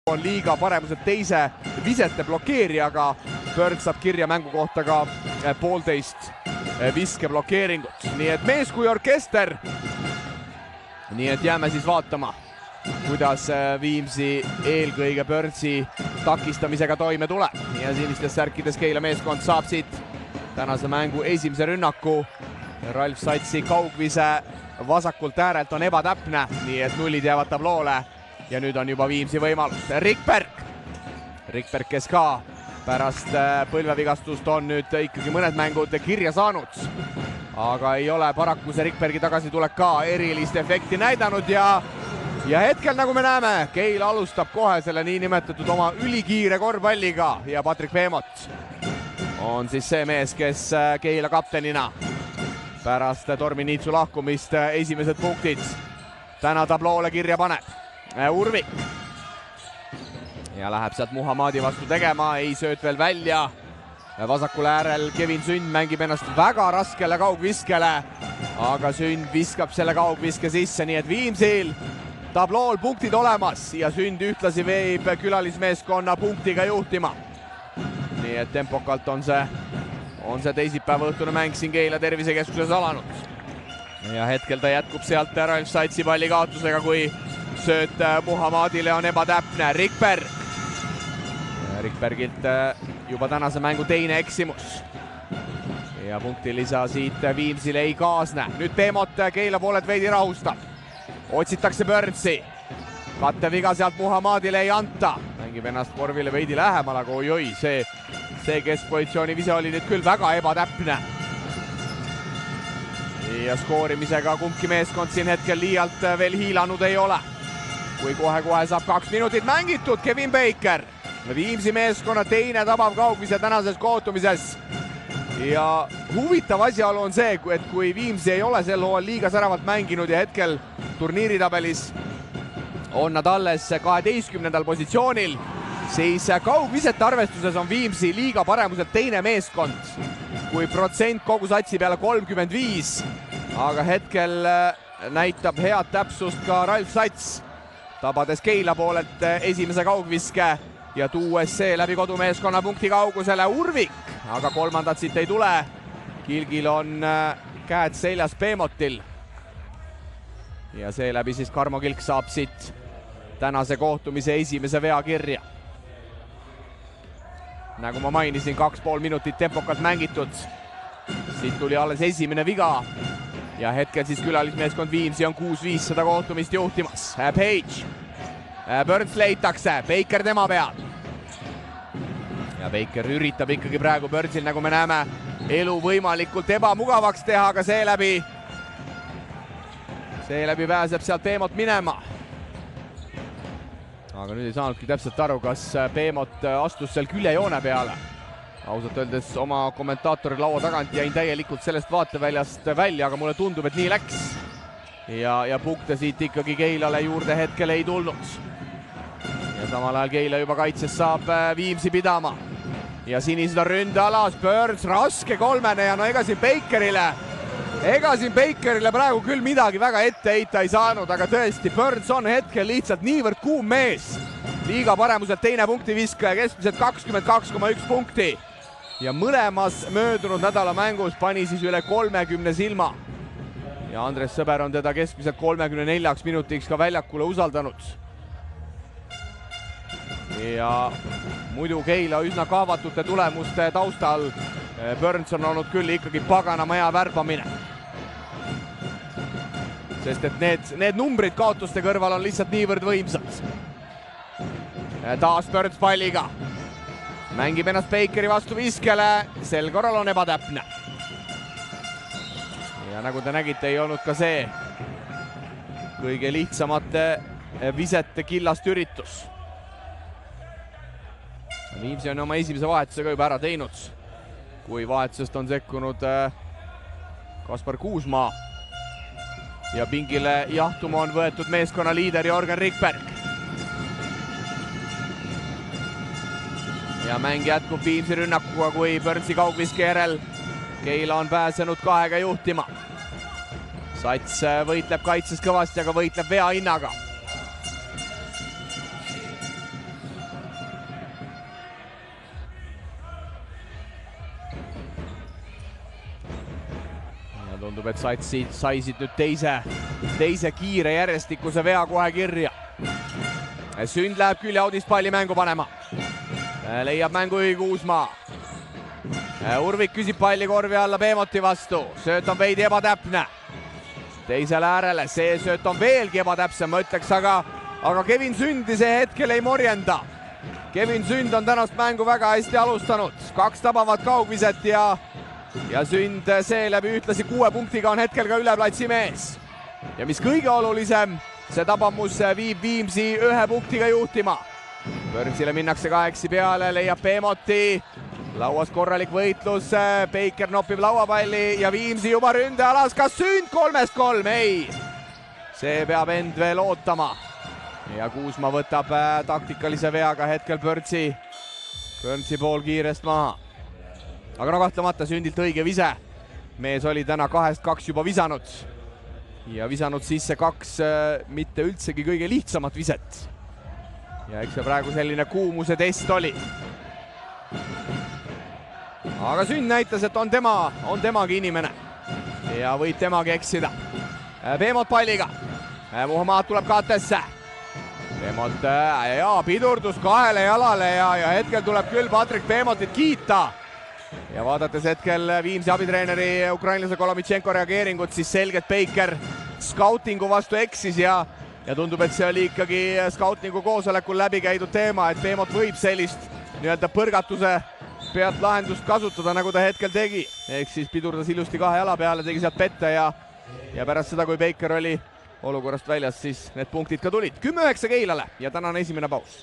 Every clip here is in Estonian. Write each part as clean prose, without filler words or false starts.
on liiga paremuselt teise visete blokeerijaga. Burns saab kirja mängu kohta ka 1,5 viskeblokeeringut. Nii et mees kui orkester. Nii et jääme siis vaatama, kuidas Viimsi eelkõige Burnsi takistamisega toime tuleb. Ja sinistes särkides Keila meeskond saab siit tänase mängu esimese rünnaku. Ralf Satsi kaugvise vasakult äärelt on ebatäpne, nii et nullid jäävad tabloole. Ja nüüd on juba Viimsi võimalus. Rikberg, kes ka pärast põlvevigastust on nüüd ikkagi mõned mängud kirja saanud. Aga ei ole paraku see Rikbergi tagasitulek ka erilist efekti näidanud ja hetkel, nagu me näeme, Keila alustab kohe selle niinimetatud oma ülikiire korvpalliga ja Patrik Veemot on siis see mees, kes Keila kaptenina pärast Tormi Niitsu lahkumist esimesed punktid täna tabloole kirja paneb. Urvik ja läheb sealt Muhamadi vastu tegema, ei sööt veel välja. Vasakul äärel Kevin Sünd mängib ennast väga raskele kaugviskele, aga Sünd viskab selle kaugviske sisse, nii et Viimsil tablool punktid olemas ja Sünd ühtlasi veib külalismeeskonna punktiga juhtima. Nii et tempokalt on see teisipäeva õhtune mäng siin Keila tervisekeskuses alanud. Ja hetkel ta jätkub sealt Ralf Satsi palli kaotusega, kui sööt Muhamadile on ebatäpne. Rikbergilt juba tänase mängu teine eksimus. Ja punktilisa siit Viimsile ei kaasne. Nüüd Veemot Keila pooled veidi rahustab. Otsitakse Burnsi. Katteviga sealt Muhamadile ei anta. Mängib ennast korvile veidi lähemal, aga oi, see keskpositsiooni vise oli nüüd küll väga ebatäpne. Ja skoorimisega kumbki meeskond siin hetkel liialt veel hiilanud ei ole. Kui kohe saab 2 minutit mängitud, Kevin Baker. Viimsi meeskonna teine tabav kaugvise tänases kohtumises. Ja huvitav asjaolu on see, et kui Viimsi ei ole sel hooajal liiga säravalt mänginud ja hetkel turniiritabelis on nad alles 12. positsioonil, siis kaugvisete arvestuses on Viimsi liiga paremuselt teine meeskond, kui protsent kogu satsi peale 35. Aga hetkel näitab head täpsust ka Ralf Sats, tabades Keila poolelt esimese kaugviske ja tuues see läbi kodumeeskonna punkti kaugusele. Urvik, aga kolmandat siit ei tule. Kilgil on käed seljas Veemotil. Ja seeläbi siis Karmo Kilk saab siit tänase kohtumise esimese vea kirja. Nagu ma mainisin, 2,5 minutit tempokalt mängitud. Siit tuli alles esimene viga. Ja hetkel siis külalismeeskond Viimsi on 6-5 kohtumist juhtimas. Page. Burns leitakse, Baker tema peal. Ja Baker üritab ikkagi praegu Burnsil, nagu me näeme, elu võimalikult ebamugavaks teha, aga seeläbi pääseb sealt Veemot minema. Aga nüüd ei saanudki täpselt aru, kas Veemot astus seal küljejoone peale. Ausalt öeldes oma kommentaatori laua tagant jäin täielikult sellest vaateväljast välja, aga mulle tundub, et nii läks. Ja punkte siit ikkagi Keilale juurde hetkel ei tulnud. Ja samal ajal Keila juba kaitses saab Viimsi pidama. Ja sinised on ründealas, Burns, raske kolmene ja no ega siin Bakerile praegu küll midagi väga ette heita ei saanud, aga tõesti, Burns on hetkel lihtsalt niivõrd kuum mees. Liiga paremuselt teine punktiviskaja, keskmiselt 22,1 punkti. Ja mõlemas möödunud nädala mängus pani siis üle 30 silma. Ja Andres Sõber on teda keskmiselt 34 minutiks ka väljakule usaldanud. Ja muidu Keila üsna kaavatute tulemuste taustal Burns on olnud küll ikkagi paganama hea värbamine. Sest et need numbrid kaotuste kõrval on lihtsalt niivõrd võimsad. Taas Burns palliga. Mängib ennast Bakeri vastu viskele, sel korral on ebatäpne. Ja nagu te nägite, ei olnud ka see kõige lihtsamate visete killast üritus. Viimsi on oma esimese vahetuse ka juba ära teinud, kui vahetusest on sekkunud Kaspar Kuusmaa. Ja pingile jahtuma on võetud meeskonna liider Jörgen Rikberg. Ja mäng jätkub Viimsi rünnakuga, kui Burnsi kaugviske järel Keila on pääsenud 2 juhtima. Sats võitleb kaitses kõvasti, aga võitleb vea hinnaga. tundub, et saisid nüüd teise kiire järjestikuse vea kohe kirja. Sünd läheb küljeaudist palli mängu panema. Leiab mängujuhi Kuusmaa. Urvik küsib palli korvi alla Beemoti vastu. Sööt on veidi ebatäpne. Teisele äärele, see sööt on veelgi ebatäpsem, ma ütleks, aga Kevin Sündi see hetkel ei morjenda. Kevin Sünd on tänast mängu väga hästi alustanud. 2 tabavat kaugviset ja Sünd seeläbi ühtlasi 6 punktiga on hetkel ka üleplatsi mees. Ja mis kõige olulisem, see tabamus viib Viimsi 1 punktiga juhtima. Põrksile minnakse 8 peale, leiab Beemoti. Lauas korralik võitlus, Baker nopib lauapalli ja Viimsi juba ründealas. Kas Sünd 3-3? Ei, see peab end veel ootama. Ja Kuusmaa võtab taktikalise veaga hetkel Pörntsi pool kiirest maha. Aga no kahtlemata Sündilt õige vise. Mees oli täna 2-2 juba visanud. Ja visanud sisse 2 mitte üldsegi kõige lihtsamat viset. Ja eks see praegu selline kuumuse test oli. Aga Sünd näitas, et on temagi inimene. Ja võib temagi eksida. Beemot palliga. Muhamed tuleb kaatesse. Beemot pidurdus 2 jalale ja hetkel tuleb küll Patrik Beemotit kiita. Ja vaadates hetkel Viimsi abitreeneri ukrainlase Kolomitšenko reageeringut, siis selgelt Baker skautingu vastu eksis ja tundub, et see oli ikkagi skautingu koosolekul läbi käidud teema, et Beemot võib sellist nii-öelda põrgatuse pealt lahendust kasutada, nagu ta hetkel tegi. Ehk siis pidurdas ilusti 2 jala peale, tegi sealt pette ja pärast seda, kui Baker oli olukorrast väljas, siis need punktid ka tulid. 10-9 Keilale ja tänane esimene paus.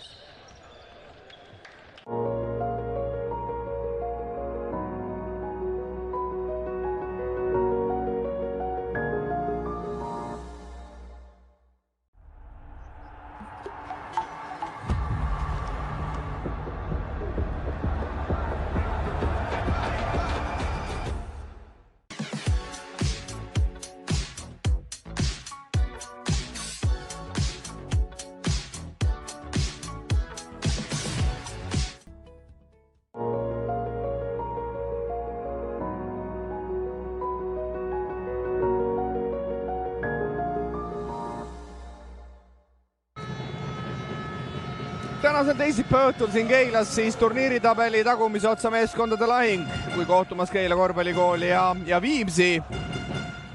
Tänasel teisipäeva õhtul siin Keilas siis turniiritabeli tagumise otsa meeskondade lahing, kui kohtumas Keila korvpallikooli ja Viimsi.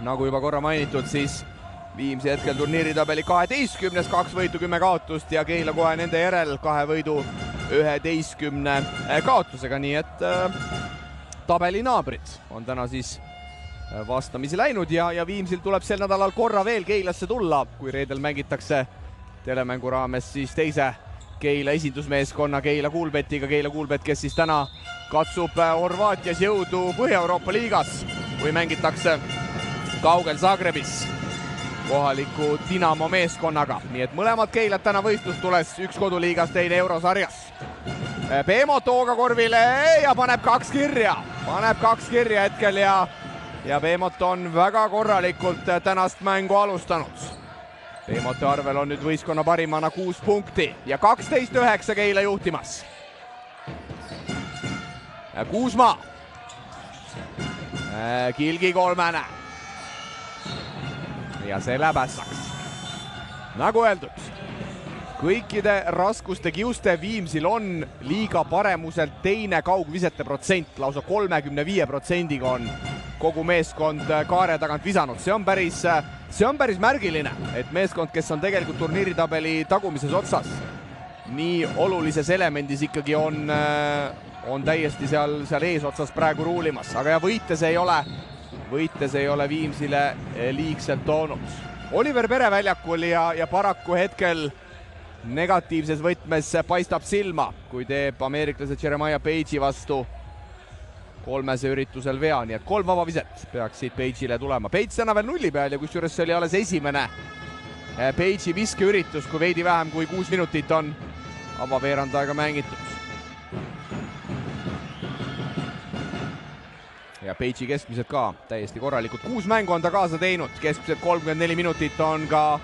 Nagu juba korra mainitud, siis Viimsi hetkel turniiritabeli 12, 2 võitu, 10 kaotust ja Keila kohe nende järel 2 võidu, 11 kaotusega, nii et tabeli naabrid on täna siis vastamisi läinud ja Viimsil tuleb sel nädalal korra veel Keilasse tulla, kui reedel mängitakse telemängu raames siis teise Keila esindusmeeskonna Keila Kuulbetiga. Keila Kuulbet, kes siis täna katsub Horvaatias jõudu Põhja-Euroopa liigas, kui mängitakse kaugel Zagrebis kohaliku Dinamo meeskonnaga. Nii et mõlemad Keilad täna võistlustules, 1 koduliigas, teine eurosarjas. Beemot hooga korvile ja paneb 2 kirja. Paneb 2 kirja hetkel ja Beemot on väga korralikult tänast mängu alustanud. Beemoti arvel on nüüd võistkonna parimana 6 punkti ja 12-9 Keila juhtimas. Kuusmaa. Kilgi 3. Ja see läbässaks. Nagu öeldud, kõikide raskuste kiuste Viimsil on liiga paremuselt teine kaugvisete protsent, lausa 35% on kogu meeskond kaare tagant visanud. See on päris märgiline, et meeskond, kes on tegelikult turniiritabeli tagumises otsas, nii olulises elemendis ikkagi on täiesti seal eesotsas praegu ruulimas. Aga ja võites ei ole Viimsile liigselt toonud. Oliver Pere väljakul ja paraku hetkel negatiivses võtmes paistab silma, kui teeb ameeriklase Jeremiah Page'i vastu 3. üritusel vea, nii et 3 vaba viset peaks siit Page'ile tulema. Page täna veel 0 peal ja kusjuures see oli alles esimene Page'i viskeüritus, kui veidi vähem kui 6 minutit on avaveerand aega mängitud. Ja Page'i keskmised ka täiesti korralikud. 6 mängu on ta kaasa teinud, keskmised 34 minutit on ka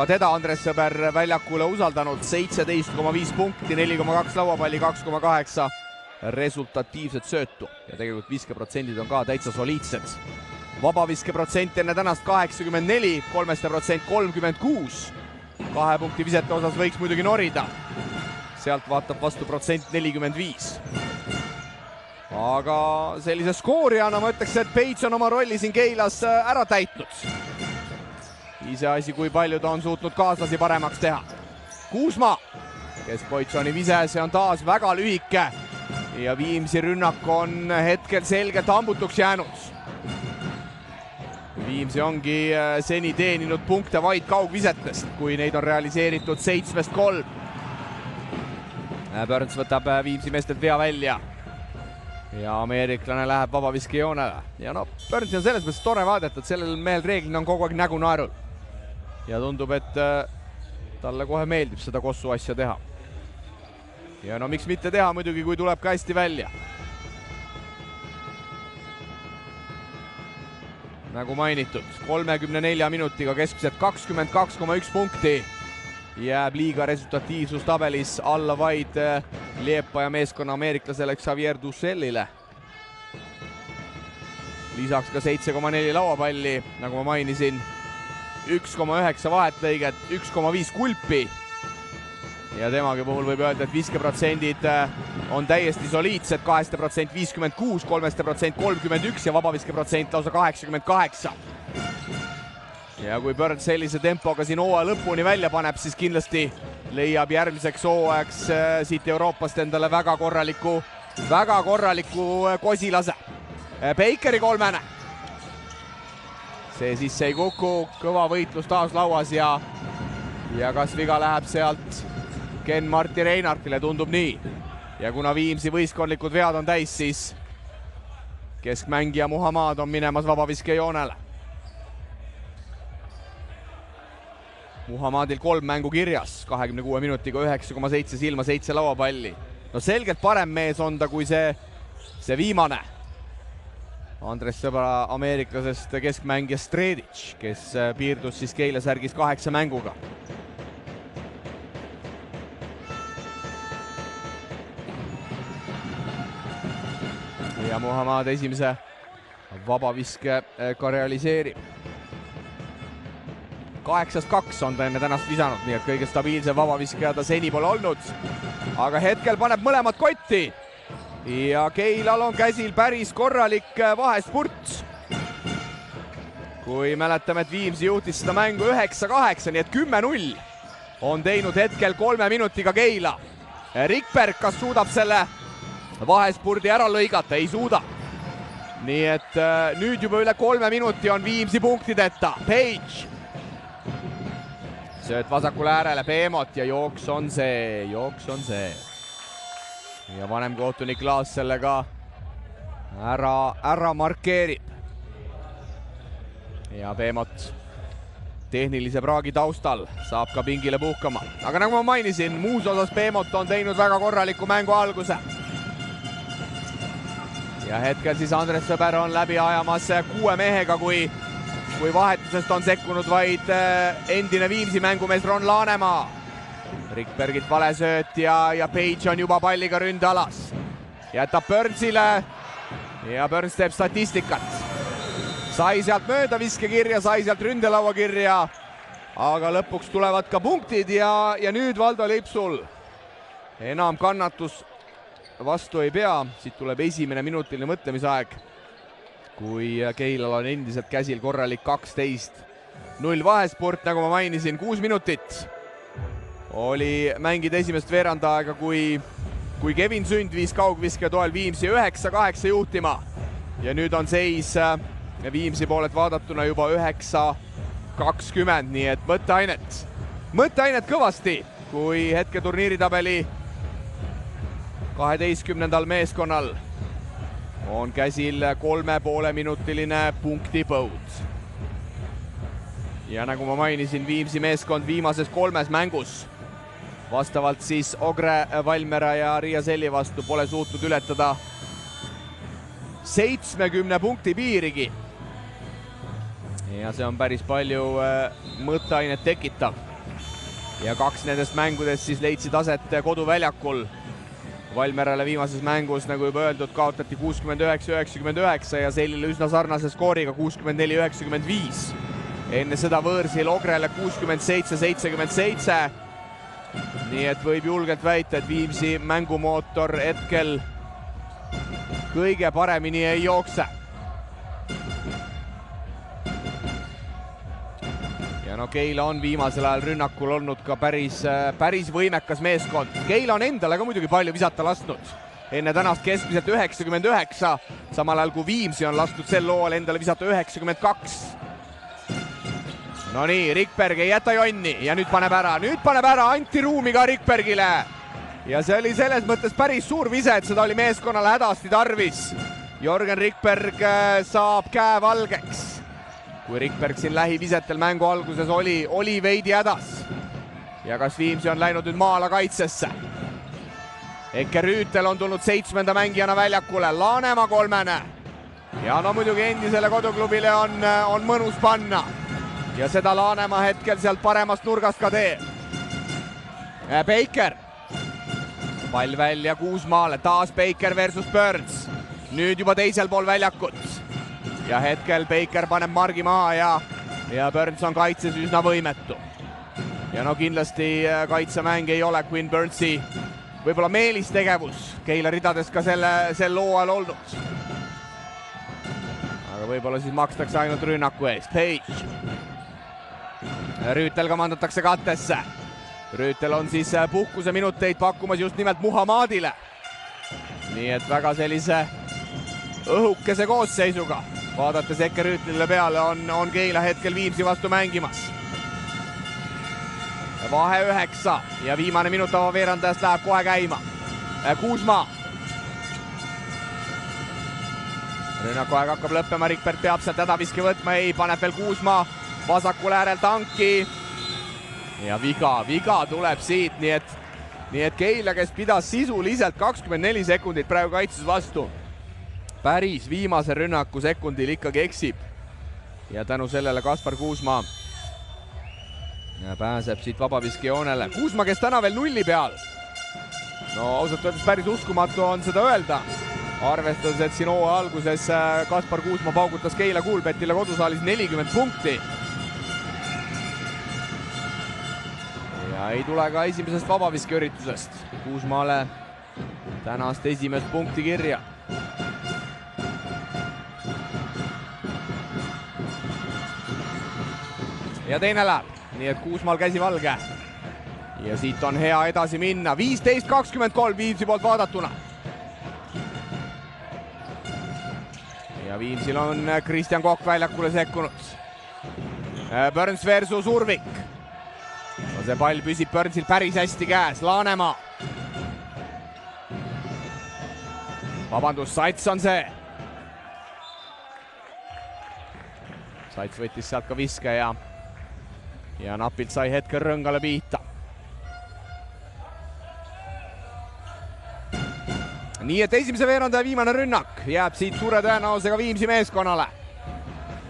teda Andres Sõber väljakule usaldanud. 17,5 punkti, 4,2 lauapalli, 2,8 resultatiivset söötu ja tegelikult viskeprotsendid on ka täitsa soliidsed. vabaviskeprotsent enne tänast 84, kolmeste protsent 36. 2 punkti visete osas võiks muidugi norida. Sealt vaatab vastu protsent 45. Aga sellise skoorijana ma ütleks, et Page on oma rolli siin Keilas ära täitnud. Iseasi, kui palju ta on suutnud kaaslasi paremaks teha. Kuusma, keskpositsiooni vise, see on taas väga lühike ja Viimsi rünnak on hetkel selgelt hambutuks jäänud. Viimsi ongi seni teeninud punkte vaid kaugvisetest, kui neid on realiseeritud 7-3. Burns võtab Viimsi meestelt vea välja ja ameeriklane läheb vabaviskejoonele. Ja no, Burnsi on selles mõttes tore vaadata, et sellel mehel reeglina on kogu aeg nägu naerul. Ja tundub, et talle kohe meeldib seda kossu asja teha. Ja no miks mitte teha muidugi, kui tuleb ka hästi välja. Nagu mainitud, 34 minutiga keskmiselt 22,1 punkti jääb liiga resultatiivsustabelis alla vaid Liepaja meeskonna ameeriklasele Xavier Dussellile. Lisaks ka 7,4 lauapalli, nagu ma mainisin, 1,9 vahetlõiget, 1,5 kulpi. Ja temagi puhul võib öelda, et viskeprotsendid on täiesti soliidsed, 2% 56, 3% 31 ja vabaviskeprotsent lausa 88. Ja kui Burns sellise tempoga siin hooaja lõpuni välja paneb, siis kindlasti leiab järgmiseks hooajaks siit Euroopast endale väga korraliku kosilase. Bakeri kolmene. See sisse ei kuku, kõva võitlus taas lauas ja kas viga läheb sealt Ken-Marti Reinartile, tundub nii. Ja kuna Viimsi võistkondlikud vead on täis, siis keskmängija Muhammad on minemas vabaviskejoonele. Muhammadil 3 mängu kirjas, 26 minutiga 9,7 silma, 7 lauapalli. No selgelt parem mees on ta kui see viimane. Andres sõbra ameeriklasest keskmängija Stredic, kes piirdus siis Keila särgis 8 mänguga. Ja Muhammad esimese vabaviske ka realiseerib. 8-2 on ta enne tänast visanud, nii et kõige stabiilsem vabaviskja ta seni pole olnud. Aga hetkel paneb mõlemad kotti. Ja Keilal on käsil päris korralik vahespurt. Kui mäletame, et Viimsi juhtis seda mängu 9-8, nii et 10-0 on teinud hetkel 3 minutiga Keila. Rikberg, kas suudab selle vahespurdi ära lõigata? Ei suuda. Nii et nüüd juba üle 3 minuti on Viimsi punktideta. Page. Sööt vasakule äärele Beemot ja jooks on see. Ja vanem kohtunik Klaas sellega ära markeerib. Ja Beemot tehnilise praagi taustal saab ka pingile puhkama. Aga nagu ma mainisin, muus osas Beemot on teinud väga korraliku mängu alguse. Ja hetkel siis Andres Sõber on läbi ajamas 6 mehega, kui vahetusest on sekkunud vaid endine Viimsi mängumees Ron Laanemaa. Rikbergit vale sööt ja Page on juba palliga ründealas. Jätab Burnsile ja Burns teeb statistikat. Sai sealt mööda viskekirja, sai sealt ründelaua kirja, aga lõpuks tulevad ka punktid ja nüüd Valdo Lipsul enam kannatus vastu ei pea. Siit tuleb esimene minutiline mõtlemisaeg, kui Keilal on endiselt käsil korralik 12-0 vahesport, nagu ma mainisin, 6 minutit oli mängida esimest veerandaega, kui Kevin Sünd viis kaugviske toel Viimsi 9-8 juhtima. Ja nüüd on seis Viimsi poolelt vaadatuna juba 9-20, nii et mõtteainet kõvasti, kui hetke turniiritabeli 12. meeskonnal on käsil 3,5 minutiline punktipõud. Ja nagu ma mainisin, Viimsi meeskond viimases 3 mängus vastavalt siis Ogre, Valmera ja Riia Selli vastu pole suutnud ületada 70 punkti piirigi. Ja see on päris palju mõtteainet tekitav. Ja 2 nendest mängudest siis leidsid aset koduväljakul. Valmerale viimases mängus, nagu juba öeldud, kaotati 69-99 ja sellile üsna sarnase skooriga 64-95. Enne seda võõrsil Ogrele 67-77. Nii et võib julgelt väita, et Viimsi mängumootor hetkel kõige paremini ei jookse. Ja no Keila on viimasel ajal rünnakul olnud ka päris võimekas meeskond. Keila on endale ka muidugi palju visata lasknud. Enne tänast keskmiselt 99, samal ajal kui Viimsi on lastud sel looal endale visata 92. No nii, Rikberg ei jäta jonni ja nüüd paneb ära, anti ruumi ka Rikbergile. Ja see oli selles mõttes päris suur vise, et seda oli meeskonnale hädasti tarvis. Jörgen Rikberg saab käe valgeks. Kui Rikberg siin lähivisetel mängu alguses oli veidi hädas. Ja kas Viimsi on läinud nüüd maala kaitsesse? Eke Rüütel on tulnud 7. mängijana väljakule, Laanemaa 3. Ja no muidugi endisele koduklubile on mõnus panna. Ja seda Laanemaa hetkel sealt paremast nurgast ka teeb. Baker. Pall välja Kuusmaale, taas Baker versus Burns. Nüüd juba teisel pool väljakut. Ja hetkel Baker paneb margi maha ja Burns on kaitses üsna võimetu. Ja no kindlasti kaitsemäng ei ole Quinn Burnsi võib-olla meelistegevus Keila ridades ka sel looajal olnud. Aga võib-olla siis makstakse ainult rünnaku eest. Page. Rüütel kamandatakse kattesse. Rüütel on siis puhkuse minuteid pakkumas just nimelt Muhammadile. Nii et väga sellise õhukese koosseisuga. Vaadates Eke Rüütlile peale on Keila hetkel Viimsi vastu mängimas. Vahe 9 ja viimane minut veerandajast läheb kohe käima. Kuusmaa. Rünnakuaeg hakkab lõppema, Rikberg peab sealt hädaviske võtma, ei, paneb veel Kuusmaa vasakul äärel tanki. Ja viga tuleb siit, nii et Keila, kes pidas sisuliselt 24 sekundit praegu kaitses vastu, päris viimase rünnaku sekundil ikkagi eksib. Ja tänu sellele Kaspar Kuusmaa pääseb siit vabaviskejoonele. Kuusmaa, kes täna veel nulli peal. No ausalt öeldes päris uskumatu on seda öelda. Arvestades, et siin hooaja alguses Kaspar Kuusmaa paugutas Keila Kuulbetile kodusaalis 40 punkti. Ja ei tule ka esimesest vabaviskeüritusest. Kuusmaale tänast esimest punkti kirja. Ja teine läheb. Nii et Kuusmaal käsi valge. Ja siit on hea edasi minna. 15-23 Viimsi poolt vaadatuna. Ja Viimsil on Kristjan Kokk väljakule sekkunud. Burns versus Urvik. No see pall püsib Burnsil päris hästi käes. Laanemaa. Vabandust, Sats on see. Sats võttis sealt ka viske ja napilt sai hetkel rõngale pihta. Nii et esimese veerandaja viimane rünnak jääb siit suure tõenäosusega Viimsi meeskonnale.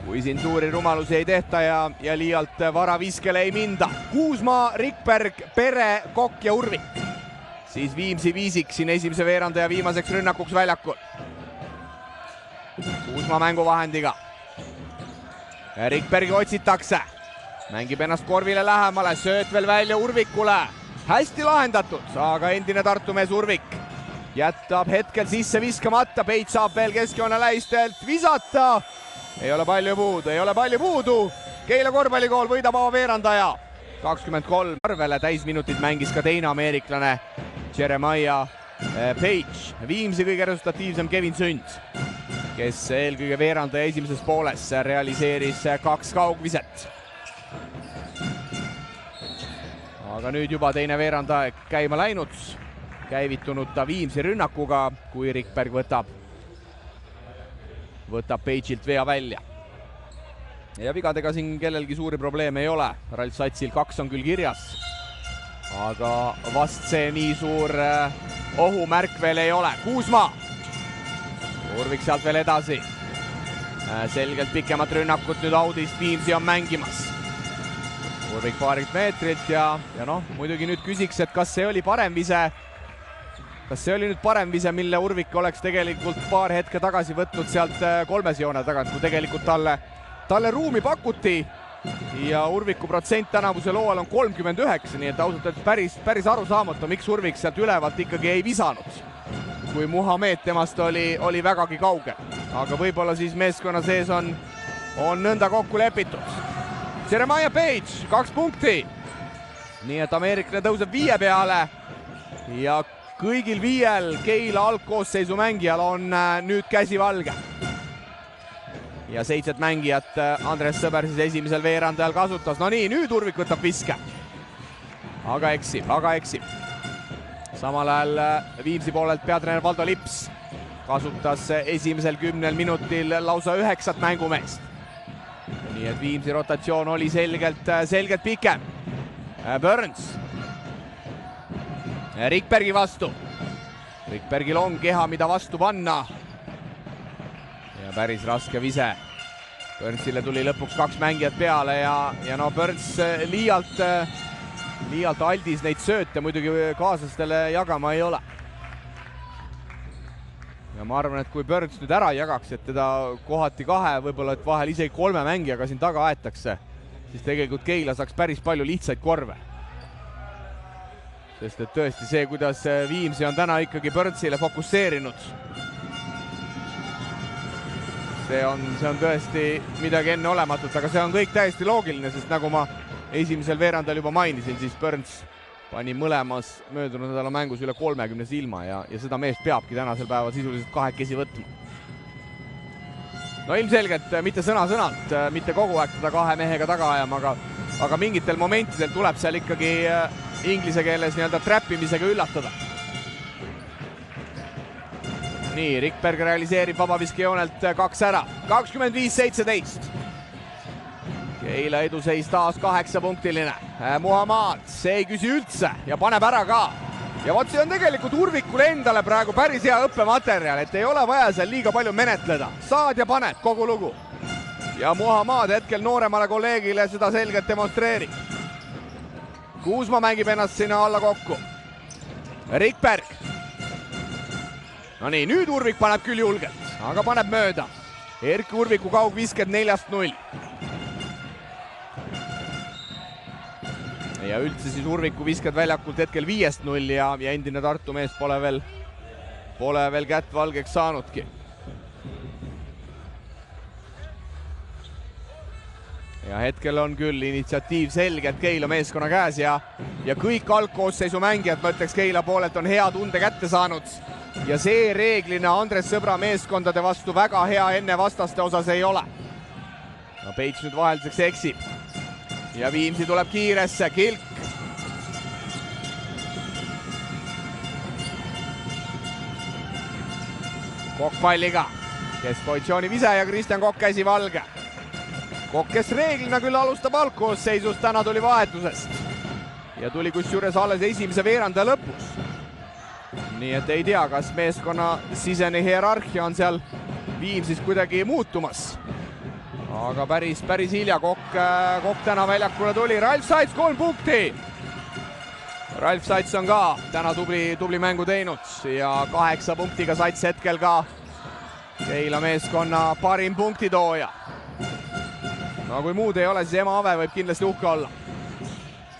Kui siin suuri rumalusi ei tehta ja liialt varaviskele ei minda. Kuusmaa, Rikberg, Pere, Kokk ja Urvik. Siis Viimsi viisik siin esimese veerandaja viimaseks rünnakuks väljakul. Kuusmaa mänguvahendiga. Rikbergi otsitakse. Mängib ennast korvile lähemale, sööt veel välja Urvikule. Hästi lahendatud, aga endine Tartu mees Urvik jätab hetkel sisse viskamata. Peit saab veel keskjoone lähistelt visata. Ei ole palju puudu. Keila korvpallikool võidab avaveerandaja. 23 arvele täisminutit mängis ka teine ameeriklane Jeremiah Page. Viimsi kõige resultatiivsem Kevin Sünd, kes eelkõige veerandaja esimeses pooles realiseeris 2 kaugviset. Aga nüüd juba teine veerandaeg käima läinud. Käivitunud ta Viimsi rünnakuga, kui Rikberg võtab Page'ilt vea välja. Ja vigadega siin kellelgi suuri probleeme ei ole. Ralf Satsil 2 on küll kirjas, aga vast see nii suur ohumärk veel ei ole. Kuusmaa. Urvik sealt veel edasi. Selgelt pikemat rünnakut nüüd Audist Viimsi on mängimas. Urvik paarilt meetrilt ja noh, muidugi nüüd küsiks, et kas see oli parem vise kas see oli nüüd parem vise, mille Urvik oleks tegelikult paar hetke tagasi võtnud sealt kolmes joone tagant, kui tegelikult talle ruumi pakuti ja Urviku protsent tänavusel hooajal on 39, nii et ausalt öeldes päris arusaamatu, miks Urvik sealt ülevalt ikkagi ei visanud, kui Muhamed temast oli vägagi kaugel. Aga võib-olla siis meeskonna sees on nõnda kokku lepitud. Jeremiah Page, 2 punkti. Nii et ameeriklane tõuseb 5 peale ja kõigil 5 Keila algkoosseisu mängijal on nüüd käsi valge. Ja 7 mängijat Andres Sõber siis esimesel veerandajal kasutas. No nii, nüüd Urvik võtab viske. Aga eksib. Samal ajal Viimsi poolelt peatreener Valdo Lips kasutas esimesel 10 minutil lausa 9 mängumeest. Nii et Viimsi rotatsioon oli selgelt pikem. Burns. Rikbergi vastu. Rikbergil on keha, mida vastu panna. Ja päris raske vise. Burnsile tuli lõpuks 2 mängijat peale ja no Burns liialt aldis neid sööte muidugi kaaslastele jagama ei ole. Ja ma arvan, et kui Burns nüüd ära jagaks, et teda kohati 2, võib-olla et vahel isegi 3 mängijaga siin taga aetakse, siis tegelikult Keila saaks päris palju lihtsaid korve. Sest et tõesti see, kuidas Viimsi on täna ikkagi Burnsile fokusseerinud, see on tõesti midagi enneolematut, aga see on kõik täiesti loogiline, sest nagu ma esimesel veerandal juba mainisin, siis Burns pani mõlemas möödunud nädala mängus üle 30 ilma ja seda meest peabki tänasel päeval sisuliselt 2 võtma. No ilmselgelt mitte sõna-sõnalt, mitte kogu aeg teda 2 mehega taga ajama, aga mingitel momentidel tuleb seal ikkagi inglise keeles nii-öelda trappimisega üllatada. Nii, Rikberg realiseerib vabaviskejoonelt 2 ära. 25-17. Keila eduseis taas 8-punktiline. Muhamed, see ei küsi üldse ja paneb ära ka. Ja vot see on tegelikult Urvikule endale praegu päris hea õppematerjal, et ei ole vaja seal liiga palju menetleda. Saad ja paned kogu lugu. Ja Muhamed hetkel nooremale kolleegile seda selgelt demonstreerib. Kuusma mängib ennast sinna alla kokku. Rikberg. No nii, nüüd Urvik paneb küll julgelt, aga paneb mööda. Erki Urviku kaugvisked 4-0. Ja üldse siis Urviku visked väljakult hetkel 5-0 ja endine Tartu mees pole veel kätt valgeks saanudki. Ja hetkel on küll initsiatiiv selgelt Keila meeskonna käes ja kõik algkoosseisu mängijad, ma ütleks Keila poolelt on hea tunde kätte saanud. Ja see reeglina Andres Sõbra meeskondade vastu väga hea enne vastaste osas ei ole. No Peits nüüd vahelduseks eksib. Ja Viimsi tuleb kiiresse, Kilk. Kokk palliga. Keskpositsiooni vise ja Kristjan Kokk käsi valge. Kokk, kes reeglina küll alustab algkoosseisust, täna tuli vahetusest. Ja tuli kusjuures alles esimese veeranda lõpus. Nii et ei tea, kas meeskonna sisene hierarhia on seal Viimsis kuidagi muutumas. Aga päris hilja Kokk täna väljakule tuli. Ralf Saits 3 punkti. Ralf Saits on ka täna tubli mängu teinud ja 8 punktiga Saits hetkel ka Keila meeskonna parim punktitooja. No kui muud ei ole, siis Ema Ave võib kindlasti uhke olla.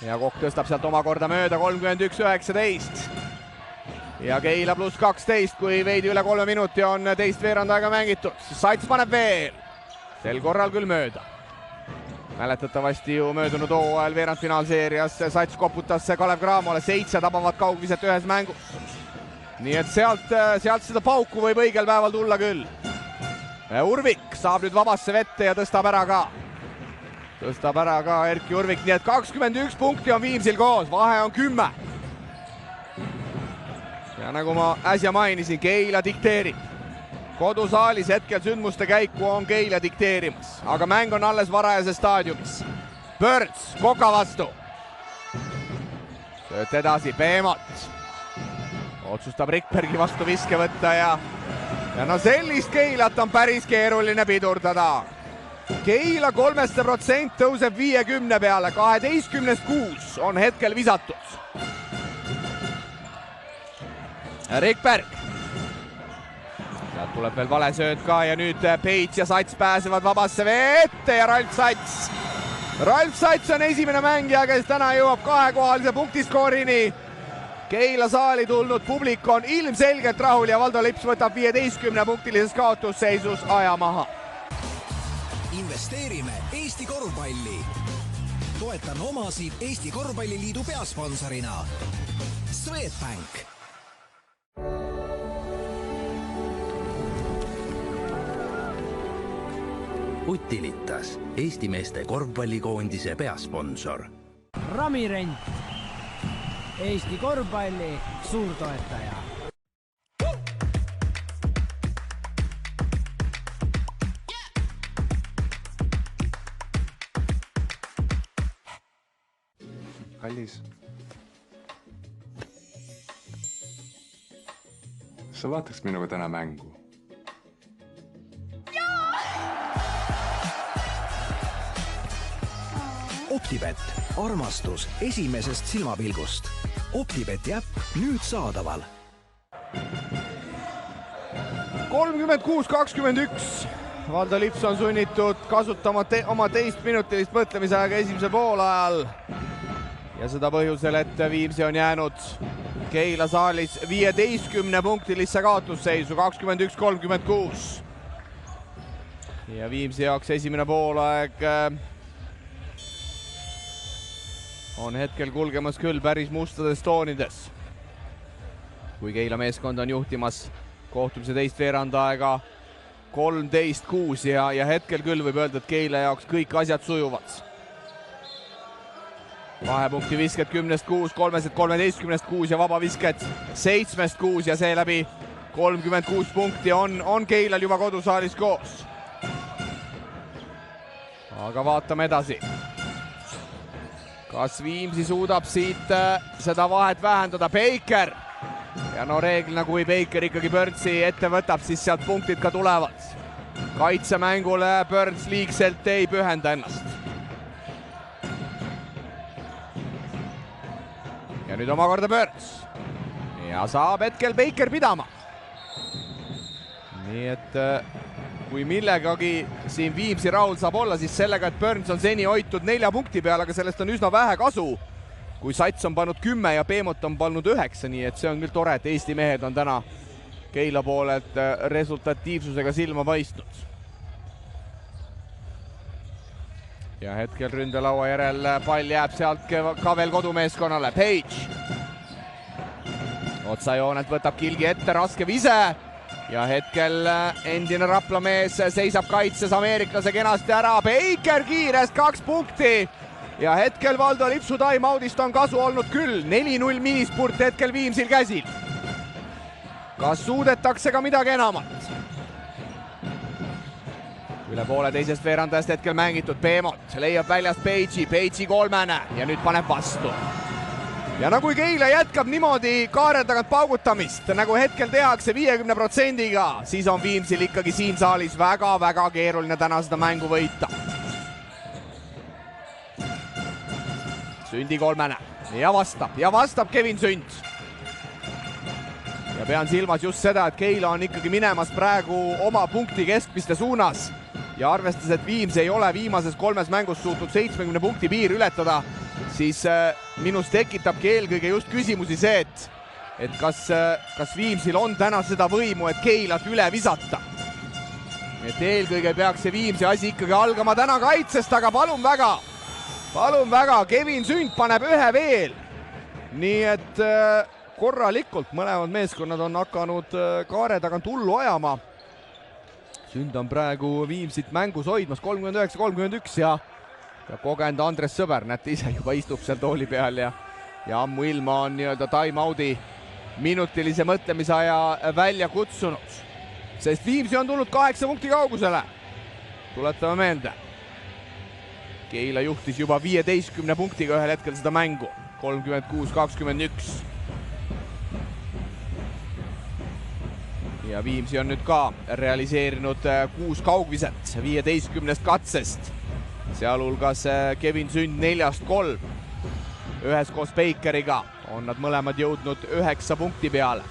Ja Kokk tõstab sealt omakorda mööda 31-19. Ja Keila pluss 12, kui veidi üle 3 minuti on teist veerandaega mängitud. Saits paneb veel. Sel korral küll mööda. Mäletatavasti ju möödunud hooajal veerandfinaalseerias Sats koputas Kalev Cramole 7 tabavat kaugviset ühes mängus. Nii et sealt seda pauku võib õigel päeval tulla küll. Urvik saab nüüd vabasse vette ja tõstab ära ka Erki Urvik, nii et 21 punkti on Viimsil koos, vahe on 10. Ja nagu ma äsja mainisin, Keila dikteerib. Kodusaalis hetkel sündmuste käiku on Keila dikteerimas, aga mäng on alles varajases staadiumis. Burns Koka vastu. Sööt edasi, Peemot. Otsustab Rikbergi vastu viske võtta ja no sellist Keilat on päris keeruline pidurdada. Keila 3% tõuseb 50 peale, 12-6 on hetkel visatud. Rikberg. Sealt tuleb veel valesööd ka ja nüüd Page ja Sats pääsevad vabasse vette ja Ralf Sats. Ralf Sats on esimene mängija, kes täna jõuab kahekohalise punktiskoorini. Keila saali tulnud publik on ilmselgelt rahul ja Valdo Lips võtab 15-punktilises kaotusseisus aja maha. Investeerime Eesti korvpalli. Toetan omasid Eesti Korvpalliliidu peasponsorina. Swedbank. Utilitas, Eesti meeste korvpallikoondise peasponsor. Ramirent, Eesti korvpalli suurtoetaja. Kallis. Sa vaataks minuga täna mängu? Optibet, armastus esimesest silmapilgust. Optibeti äpp nüüd saadaval. 36-21. Valdo Lips on sunnitud kasutama oma teistminutilist mõtlemisaega esimese poolajal. Ja seda põhjusel, et Viimsi on jäänud Keila saalis 15-punktilisse kaotusseisu, 21-36. Ja Viimsi jaoks esimene poolaeg on hetkel kulgemas küll päris mustades toonides. Kui Keila meeskond on juhtimas kohtumise teist veerandaega 13-6 ja hetkel küll võib öelda, et Keila jaoks kõik asjad sujuvad. Vahepunkti visked 10-6, 13-6 ja vabavisked 7-6 ja seeläbi 36 punkti on Keilal juba kodusaalis koos. Aga vaatame edasi. Kas Viimsi suudab siit seda vahet vähendada? Baker! Ja no reeglina, kui Baker ikkagi Burnsi ette võtab, siis sealt punktid ka tulevad. Kaitsemängule Burns liigselt ei pühenda ennast. Ja nüüd omakorda Burns. Ja saab hetkel Baker pidama. Nii et kui millegagi siin Viimsi rahul saab olla, siis sellega, et Burns on seni hoitud 4 punkti peal, aga sellest on üsna vähe kasu. Kui Sats on pannud 10 ja Peemot on pannud 9, nii et see on küll tore, et Eesti mehed on täna Keila poolelt resultatiivsusega silma paistnud. Ja hetkel ründelaua järel pall jääb sealt ka veel kodumeeskonnale. Page. Otsajoonelt võtab kilgi ette, raske vise. Ja hetkel endine Rapla mees seisab kaitses ameeriklase kenasti ära. Baker kiirest 2 punkti. Ja hetkel Valdo Lipsu time-outist on kasu olnud küll. 4-0 minispurt hetkel Viimsil käsil. Kas suudetakse ka midagi enamat? Üle poole teisest veerandajast hetkel mängitud. Peemot leiab väljast Page'i kolmene ja nüüd paneb vastu. Ja nagu Keila jätkab niimoodi kaare tagant paugutamist, nagu hetkel tehakse 50%-ga, siis on Viimsil ikkagi siin saalis väga-väga keeruline täna seda mängu võita. Sündi kolmene ja vastab Kevin Sünd. Ja pean silmas just seda, et Keila on ikkagi minemas praegu oma punkti keskmiste suunas. Ja arvestades, et Viims ei ole viimases 3 mängus suutnud 70 punkti piir ületada, siis minus tekitabki eelkõige just küsimusi see, et kas Viimsil on täna seda võimu, et Keilat üle visata. Et eelkõige peaks see Viimsi asi ikkagi algama täna kaitsest, aga palun väga, Kevin Sünd paneb ühe veel. Nii et korralikult mõlemad meeskonnad on hakanud kaare tagant hullu ajama. Sünd on praegu Viimsit mängus hoidmas 39-31 ja kogenud Andres Sõber, näete ise juba istub seal tooli peal ja ammuilma on nii-öelda time-out'i minutilise mõtlemisaja välja kutsunud. Sest Viimsi on tulnud 8 punkti kaugusele. Tuletame meelde. Keila juhtis juba 15 punktiga ühel hetkel seda mängu. 36-21. Ja Viimsi on nüüd ka realiseerinud 6 kaugviset 15 katsest. Sealhulgas Kevin Sünd 4-3. Üheskoos Bakeriga on nad mõlemad jõudnud 9 punkti peale.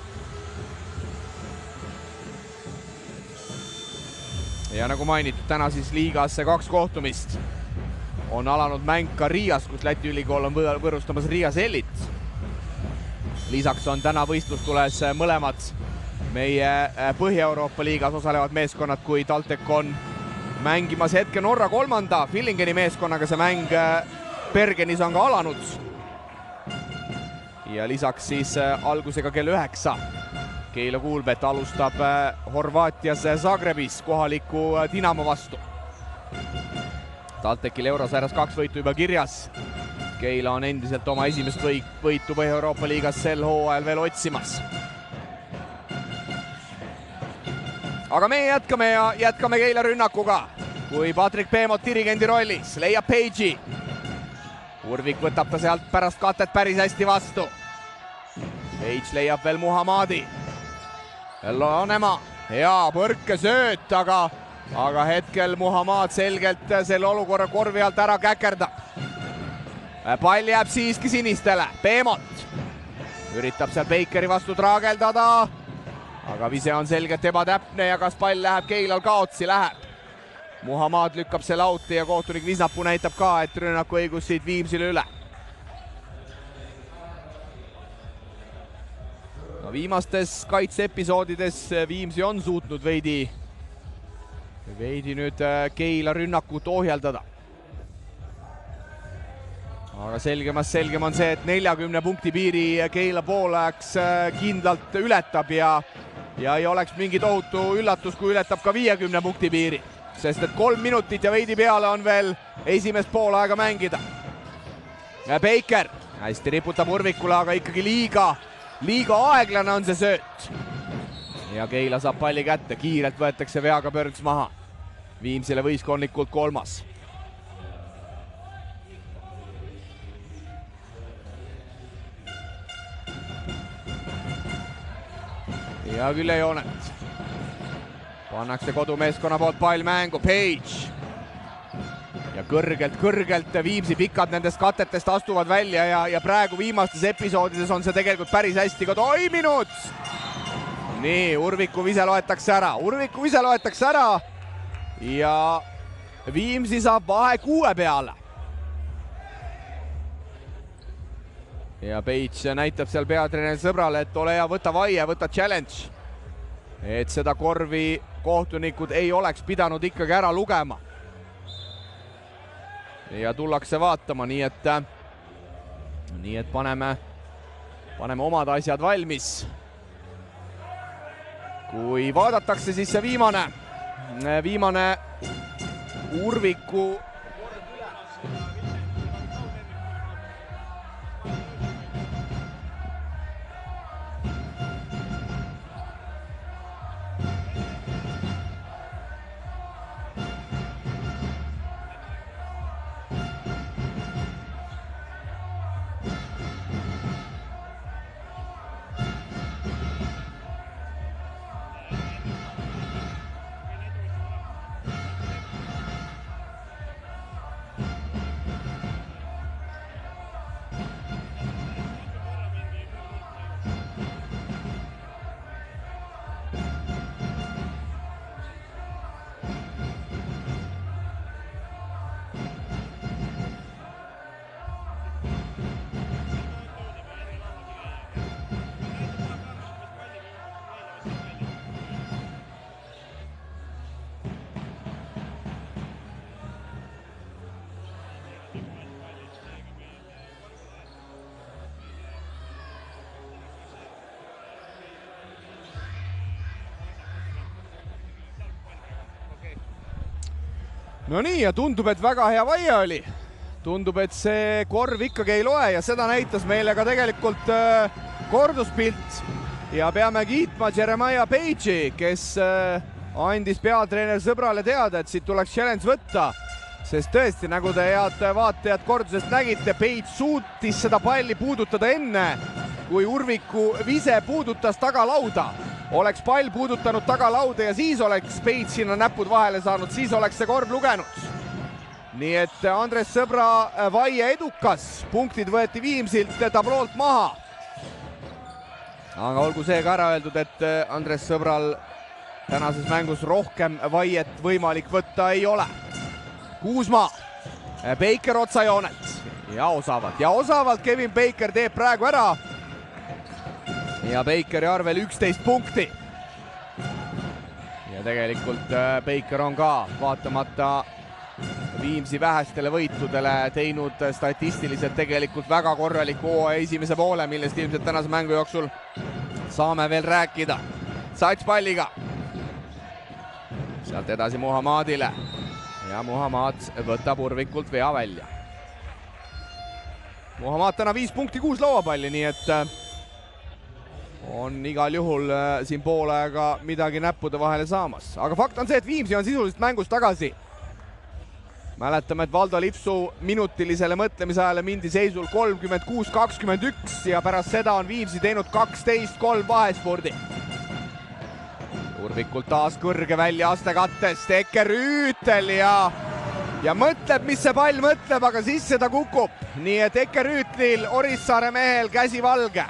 Ja nagu mainitud, täna siis liigas 2 kohtumist. On alanud mäng ka Riias, kus Läti ülikool on võõrustamas Riia Sellit. Lisaks on täna võistlustules mõlemad meie Põhja-Euroopa liigas osalevad meeskonnad, kui TalTech on mängimas hetke Norra 3. Fillingeni meeskonnaga see mäng Bergenis on ka alanud. Ja lisaks siis algusega kell 9. Keila Kuulbet alustab Horvaatias Zagrebis kohaliku Dinamo vastu. TalTechil eurosarjas 2 võitu juba kirjas. Keila on endiselt oma esimest võitu Põhja-Euroopa liigas sel hooajal veel otsimas. Aga me jätkame Keila rünnakuga, kui Patrick Peemot dirigendi rollis leiab Page'i. Urvik võtab ta sealt pärast katet päris hästi vastu. Page leiab veel Muhamadi. Lanemaa, hea põrkesööt, aga hetkel Muhamad selgelt selle olukorra korvi alt ära käkerdab. Pall jääb siiski sinistele. Peemot üritab seal Bakeri vastu traageldada, aga vise on selgelt ebatäpne ja kas pall läheb Keilal kaotsi? Läheb. Muhamad lükkab selle auti ja kohtunik Visnapuu näitab ka, et rünnaku õigus siit Viimsile üle. No, viimastes kaitseepisoodides Viimsi on suutnud veidi nüüd Keila rünnakut ohjeldada. Aga selgem on see, et 40 punkti piiri Keila poolajaks kindlalt ületab ja ei oleks mingi tohutu üllatus, kui ületab ka 50 punkti piiri, sest et 3 minutit ja veidi peale on veel esimest poolaega mängida. Baker hästi riputab Urvikule, aga ikkagi liiga aeglane on see sööt. Ja Keila saab palli kätte, kiirelt võetakse veaga Pörns maha. Viimsile võistkondlikult 3. Ja külejoonet. Pannakse kodumeeskonna poolt pall mängu, Page. Ja kõrgelt Viimsi pikad nendest katetest astuvad välja ja praegu viimastes episoodides on see tegelikult päris hästi ka toiminud. Nii, Urviku vise loetakse ära. Ja Viimsi saab vahe 6 peale. Ja Page näitab seal peatreeneri sõbrale, et ole hea, võta vaie, võta challenge. Et seda korvi kohtunikud ei oleks pidanud ikkagi ära lugema. Ja tullakse vaatama, nii et paneme omad asjad valmis. Kui vaadatakse, siis see viimane Urviku No nii, ja tundub, et väga hea vaie oli. Tundub, et see korv ikkagi ei loe ja seda näitas meile ka tegelikult korduspilt. Ja peame kiitma Jeremiah Page'i, kes andis peatreener sõbrale teada, et siit tuleks challenge võtta. Sest tõesti, nagu te head vaatajad kordusest nägite, Page suutis seda palli puudutada enne, kui Urviku vise puudutas tagalauda. Oleks pall puudutanud tagalauda ja siis oleks Page sinna näpud vahele saanud, siis oleks see korv lugenud. Nii et Andres Sõbra vaie edukas, punktid võeti Viimsilt tabloolt maha. Aga olgu see ka ära öeldud, et Andres Sõbral tänases mängus rohkem vaiet võimalik võtta ei ole. Kuusma, Baker otsajoonet ja osavalt Kevin Baker teeb praegu ära. Ja Bakeri arvel 11 punkti. Ja tegelikult Baker on ka vaatamata Viimsi vähestele võitudele teinud statistiliselt tegelikult väga korraliku hooaja esimese poole, millest ilmselt tänase mängu jooksul saame veel rääkida. Sats palliga. Sealt edasi Muhammadile. Ja Muhammad võtab Urvikult vea välja. Muhammad täna 5 punkti 6 lauapalli, nii et on igal juhul siin poolega midagi näppude vahele saamas. Aga fakt on see, et Viimsi on sisuliselt mängus tagasi. Mäletame, et Valdo Lipsu minutilisele mõtlemise ajale mindi seisul 36-21 ja pärast seda on Viimsi teinud 12-3 vahespordi. Urvikult taas kõrge väljaaste kattest, Eke Rüütel ja mõtleb, mis see pall mõtleb, aga sisse ta kukub. Nii et Eke Rüütlil, Orissaare mehel käsi valge.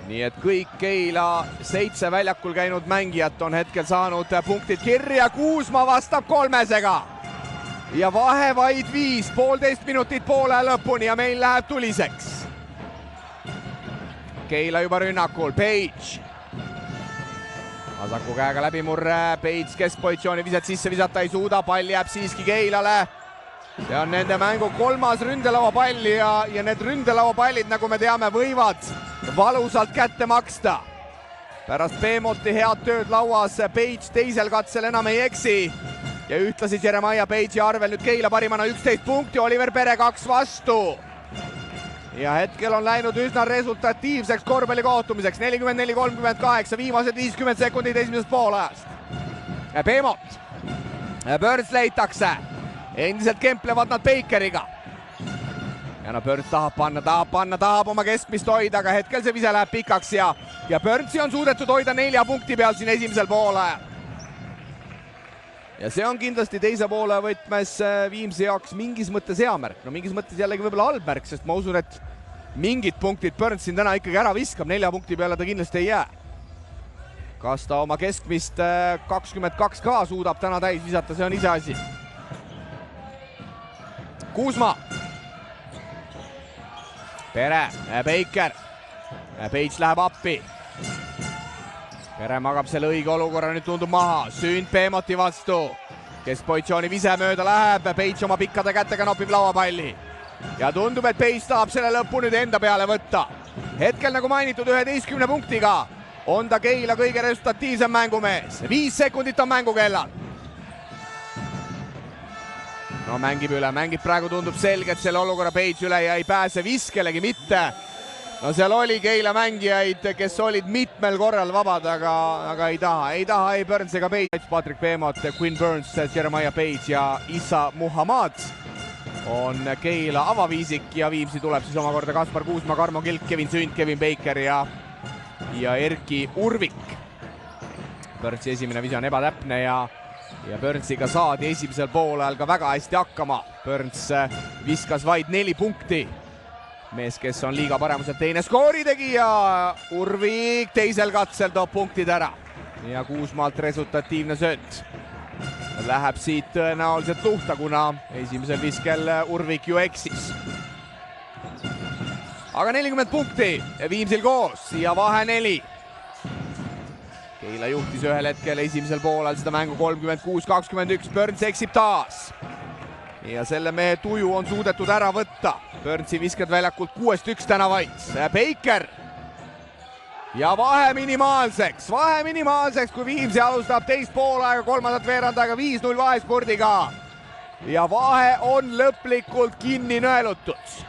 Nii et kõik Keila 7 väljakul käinud mängijat on hetkel saanud punktid kirja. Kuusma vastab 3-sega. Ja vahe vaid 5, 1,5 minutit poole lõpuni ja meil läheb tuliseks. Keila juba rünnakul, Page. Vasaku käega läbimurre, Page keskpositsiooni viset sisse visata ei suuda, pall jääb siiski Keilale. See on nende mängu 3. ründelauapall ja need ründelauapallid, nagu me teame, võivad valusalt kätte maksta. Pärast Beemoti head tööd lauas Page teisel katsel enam ei eksi ja ühtlasi Jeremiah Page'i arvel nüüd Keila parimana 11 punkti, Oliver Pere 2 vastu. Ja hetkel on läinud üsna resultatiivseks korvpalli kaotumiseks, 44-38, viimased 50 sekundit esimesest poolajast. Beemot, Burns leitakse, endiselt kemplevad nad Bakeriga. Ja Burns tahab oma keskmist hoida, aga hetkel see vise läheb pikaks ja Burnsi on suudetud hoida 4 punkti peal siin esimesel poolajal. Ja see on kindlasti teise poole võtmes Viimsi jaoks mingis mõttes hea märk. No mingis mõttes jällegi võib-olla halb märk, sest ma usun, et mingid punktid Burns siin täna ikkagi ära viskab, 4 punkti peale ta kindlasti ei jää. Kas ta oma keskmist 22 ka suudab täna täis visata, see on ise asi. Kuusma. Pere, Baker. Page läheb appi. Pere magab selle õige olukorra, nüüd tundub maha. Sünd Beemoti vastu. Keskpositsiooni vise mööda läheb. Page oma pikkade kätega nopib lauapalli. Ja tundub, et Page tahab selle lõppu nüüd enda peale võtta. Hetkel, nagu mainitud, 11 punktiga on ta Keila kõige resultatiivsem mängumees. 5 sekundit on mängukellal. No mängib üle, mängib praegu tundub selgelt selle olukorra Page üle ja ei pääse viskelegi mitte. No seal oli Keila mängijaid, kes olid mitmel korral vabad, aga ei taha ei Burns ega Page. Patrick Beemot, Quinn Burns, Jeremiah Page ja Issa Muhammad on Keila avaviisik ja Viimsi tuleb siis omakorda Kaspar Kuusma, Karmo Kilk, Kevin Sünd, Kevin Baker ja Erki Urvik. Burnsi esimene vise on ebatäpne ja Burnsiga saadi esimesel poolajal ka väga hästi hakkama. Burns viskas vaid 4 punkti. Mees, kes on liiga paremuselt teine skooritegija. Urvik teisel katsel toob punktid ära. Ja Kuusmaalt resultatiivne sööt. Läheb siit tõenäoliselt luhta, kuna esimesel viskel Urvik ju eksis. Aga 40 punkti Viimsil koos ja vahe 4. Keila juhtis ühel hetkel esimesel poolel seda mängu 36-21. Burns eksib taas. Ja selle mehe tuju on suudetud ära võtta. Burnsi viskad väljakult 6-1 täna vaid. Baker. Ja vahe minimaalseks, kui Viimsi alustab teist poolaega, kolmandat veerandaega 5-0 vahespordiga. Ja vahe on lõplikult kinni nõelutud.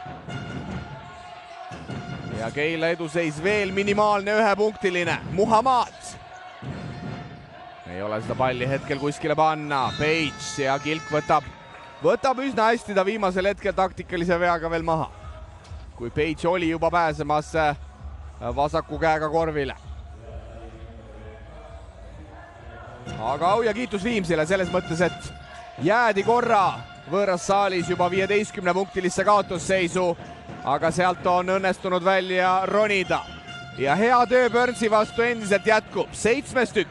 Ja Keila eduseis veel minimaalne 1-punktiline. Muhammad. Ei ole seda palli hetkel kuskile panna. Page ja Kilk võtab üsna hästi ta viimasel hetkel taktikalise veaga veel maha. Kui Page oli juba pääsemas vasaku käega korvile. Aga au ja kiitus Viimsile selles mõttes, et jäädi korra võõras saalis juba 15-punktilisse kaotusseisu, aga sealt on õnnestunud välja ronida. ja hea töö Burnsi vastu endiselt jätkub, 7-1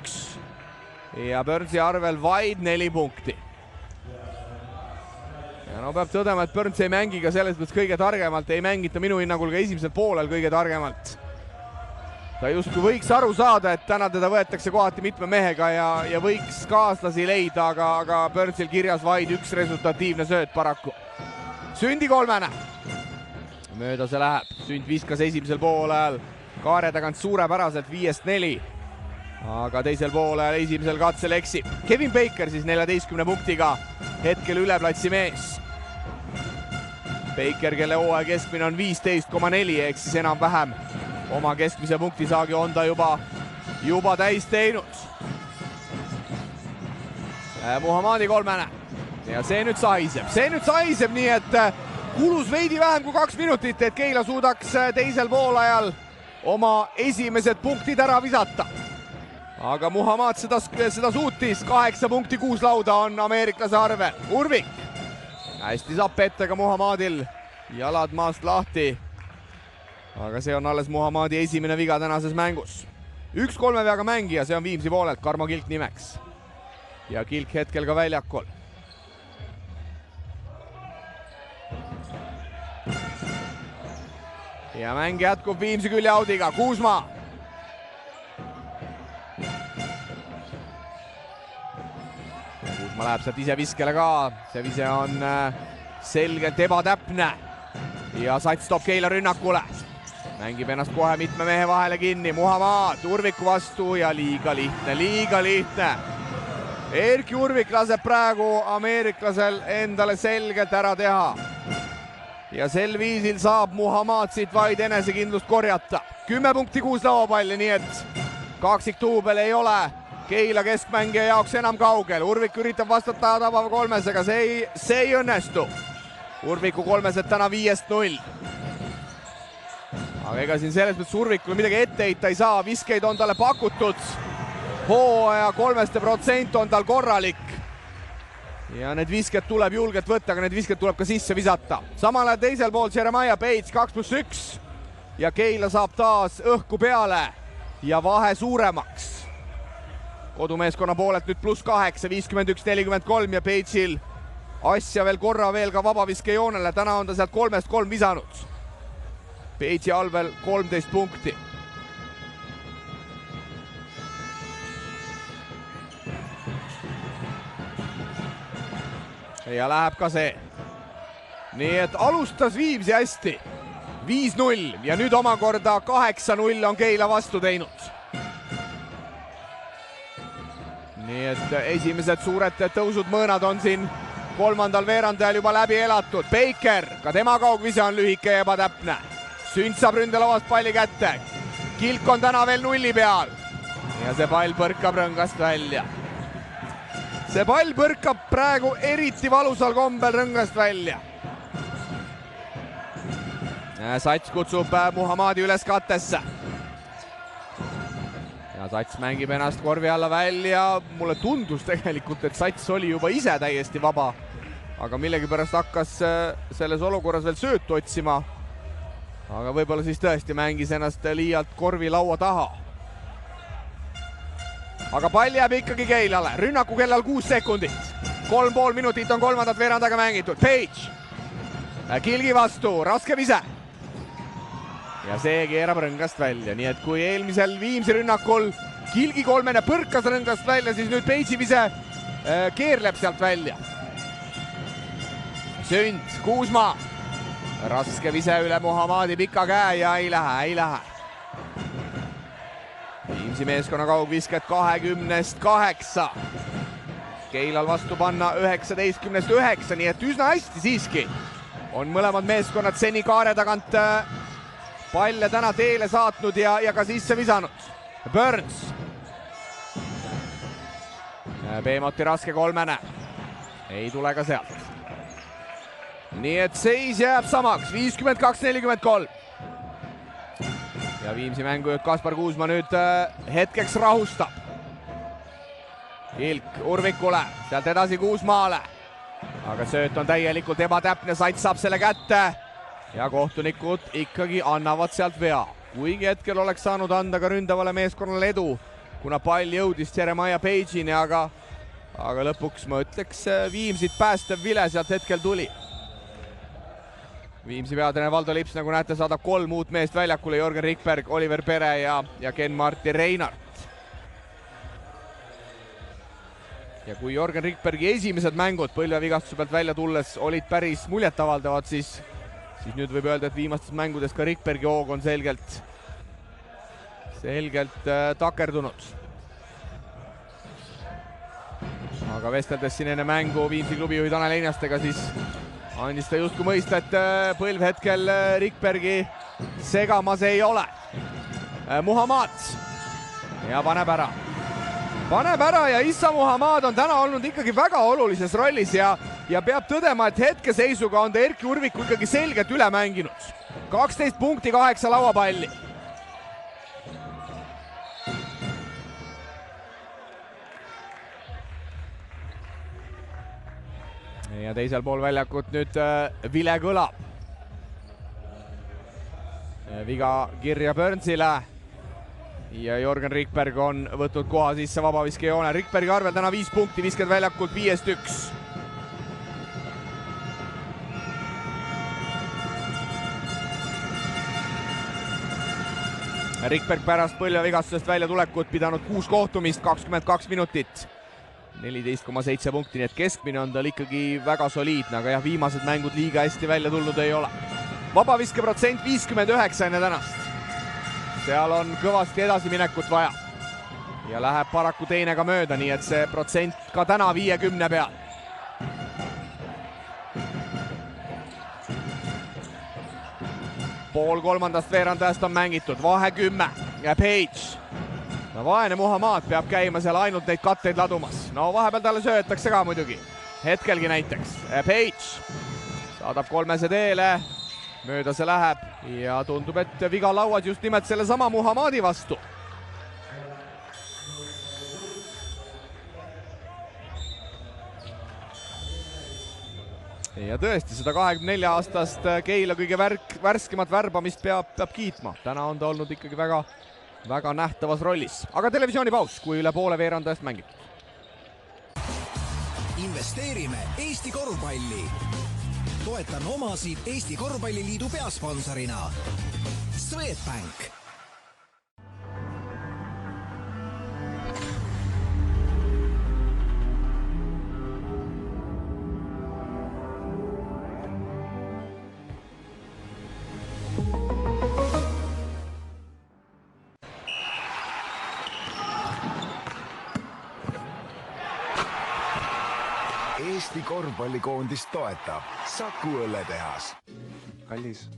ja Burnsi arvel vaid 4 punkti. Ja no peab tõdema, et Burns ei mängi ka selles mõttes kõige targemalt, ei mängita minu hinnangul ka esimesel poolel kõige targemalt. Ta justkui võiks aru saada, et täna teda võetakse kohati mitme mehega ja võiks kaaslasi leida, aga Burnsil kirjas vaid üks resultatiivne sööt paraku. Sündi kolmene. Mööda see läheb, Sünd viskas esimesel poolel kaare tagant suurepäraselt 5-4. Aga teisel poolel esimesel katsel eksib. Kevin Baker siis 14 punktiga hetkel üleplatsi mees. Baker, kelle hooaja keskmine on 15,4 ehk siis enam-vähem oma keskmise punktisaagi on ta juba täis teinud. Muhamadi kolmene ja see nüüd sahiseb, nii et kulus veidi vähem kui 2 minutit, et Keila suudaks teisel poolajal oma esimesed punktid ära visata. Aga Muhamad seda suutis, 8 punkti 6 lauda on ameeriklase arvel. Urvik, hästi saab ette ka Muhamadil, jalad maast lahti. Aga see on alles Muhamadi esimene viga tänases mängus. 1 3 veaga mängija, see on Viimsi poolelt, Karmo Kilk nimeks. Ja Kilk hetkel ka väljakul. Ja mäng jätkub Viimsi küljeaudiga, Kuusma. Kuusma läheb sealt ise viskele ka, see vise on selgelt ebatäpne. Ja Sats toob Keila rünnakule. Mängib ennast kohe mitme mehe vahele kinni, Muhamad Urviku vastu ja liiga lihtne. Erki Urvik laseb praegu ameeriklasel endale selgelt ära teha. Ja sel viisil saab Muhamad siit vaid enesekindlust korjata. 10 punkti 6 lauapalli, nii et kaksiktuubel ei ole Keila keskmängija jaoks enam kaugel. Urvik üritab vastata tabava kolmesega, see ei õnnestu. Urviku kolmesed täna 5-0. Aga ega siin selles mõttes Urvikule midagi ette heita ei saa, viskeid on talle pakutud. Hooaja 3% on tal korralik. Ja need visked tuleb julgelt võtta, aga need visked tuleb ka sisse visata. Samal ajal teisel pool Jeremiah Bates 2+1 ja Keila saab taas õhku peale ja vahe suuremaks. Kodumeeskonna poolelt nüüd +8, 51-43 ja Batesil asja veel korra ka vabaviske joonele. Täna on ta sealt 3-3 visanud. Batesi allvel 13 punkti. Ja läheb ka see. Nii et alustas Viimsi hästi. 5-0 ja nüüd omakorda 8-0 on Keila vastu teinud. Nii et esimesed suured tõusud mõõnad on siin kolmandal veerandajal juba läbi elatud. Baker, ka tema kaugvise on lühike ja ebatäpne. Sünd saab ründelavast palli kätte. Kilk on täna veel 0 peal. Ja see pall põrkab rõngast välja. See pall põrkab praegu eriti valusal kombel rõngast välja. Sats kutsub Muhamadi üles kattesse. Ja Sats mängib ennast korvi alla välja. Mulle tundus tegelikult, et Sats oli juba ise täiesti vaba. Aga millegipärast hakkas selles olukorras veel söötu otsima. Aga võib-olla siis tõesti mängis ennast liialt korvi laua taha. Aga pall jääb ikkagi Keilale. Rünnaku kellal 6 sekundit. 3,5 minutit on kolmandat veerandaga mängitud. Page. Kilgi vastu. Raske vise. Ja see keerab rõngast välja. Nii et kui eelmisel Viimsi rünnakul Kilgi kolmene põrkas rõngast välja, siis nüüd Page'i vise keerleb sealt välja. Sünd. Kuusma. Raske vise üle Muhamadi pika käe ja ei lähe. Viimsi meeskonna kaugvisked 20-8. Keilal vastu panna 19-9, nii et üsna hästi siiski on mõlemad meeskonnad seni kaare tagant palle täna teele saatnud ja ka sisse visanud. Burns. Beemoti raske kolmene. Ei tule ka sealt. Nii et seis jääb samaks, 52-43. Ja Viimsi mängujuht Kaspar Kuusma nüüd hetkeks rahustab. Kilk Urvikule, sealt edasi Kuusmaale. Aga sööt on täielikult ebatäpne, Sats saab selle kätte. Ja kohtunikud ikkagi annavad sealt vea. kuigi hetkel oleks saanud anda ka ründavale meeskonnale edu, kuna pall jõudis Jeremiah Page'ini, aga lõpuks ma ütleks Viimsit päästev vile sealt hetkel tuli. Viimsi peatreener Valdo Lips, nagu näete, saadab 3 uut meest väljakule, Jörgen Rikberg, Oliver Pere ja Ken-Marti Reinart. Ja kui Jörgen Rikbergi esimesed mängud põlvevigastuse pealt välja tulles olid päris muljetavaldavad, siis nüüd võib öelda, et viimastes mängudes ka Rikbergi hoog on selgelt takerdunud. Aga vesteldes siin enne mängu Viimsi klubijuhi Tanel Einastega, siis andis ta justkui mõista, et põlv hetkel Rikbergi segamas ei ole. Muhammad ja paneb ära ja Issa Muhammad on täna olnud ikkagi väga olulises rollis ja peab tõdema, et hetkeseisuga on ta Erki Urviku ikkagi selgelt üle mänginud. 12 punkti, 8 lauapalli. Ja teisel pool väljakut nüüd vile kõlab. Viga kirja Burnsile. Ja Jörgen Rikberg on võtnud koha sisse vabaviskejoone. Rikbergi arvel täna 5 punkti, visked väljakult 5-1. Rikberg pärast põlvevigastusest välja tulekut pidanud 6 kohtumist, 22 minutit. 14,7 punkti, nii et keskmine on tal ikkagi väga soliidne, aga jah, viimased mängud liiga hästi välja tulnud ei ole. Vabaviske protsent 59 enne tänast. Seal on kõvasti edasiminekut vaja. Ja läheb paraku teine ka mööda, nii et see protsent ka täna 50 peal. Pool kolmandast veerandajast on mängitud, vahe 10 ja Page. No vaene Muhammad peab käima seal ainult neid katteid ladumas. No vahepeal talle söötakse ka muidugi. Hetkelgi näiteks. Page saadab 3 teele. Mööda see läheb ja tundub, et viga lauad just nimelt selle sama Muhammadi vastu. Ja tõesti, seda 24-aastast Keila kõige värskemat värbamist peab kiitma. Täna on ta olnud ikkagi väga nähtavas rollis. Aga televisioonipaus, kui üle poole veerandajast mängib. Investeerime Eesti korvpalli. Toetan omasid Eesti Korvpalliliidu peasponsorina. Swedbank. Eesti korvpallikoondist toetab Saku õlletehas. Kallis.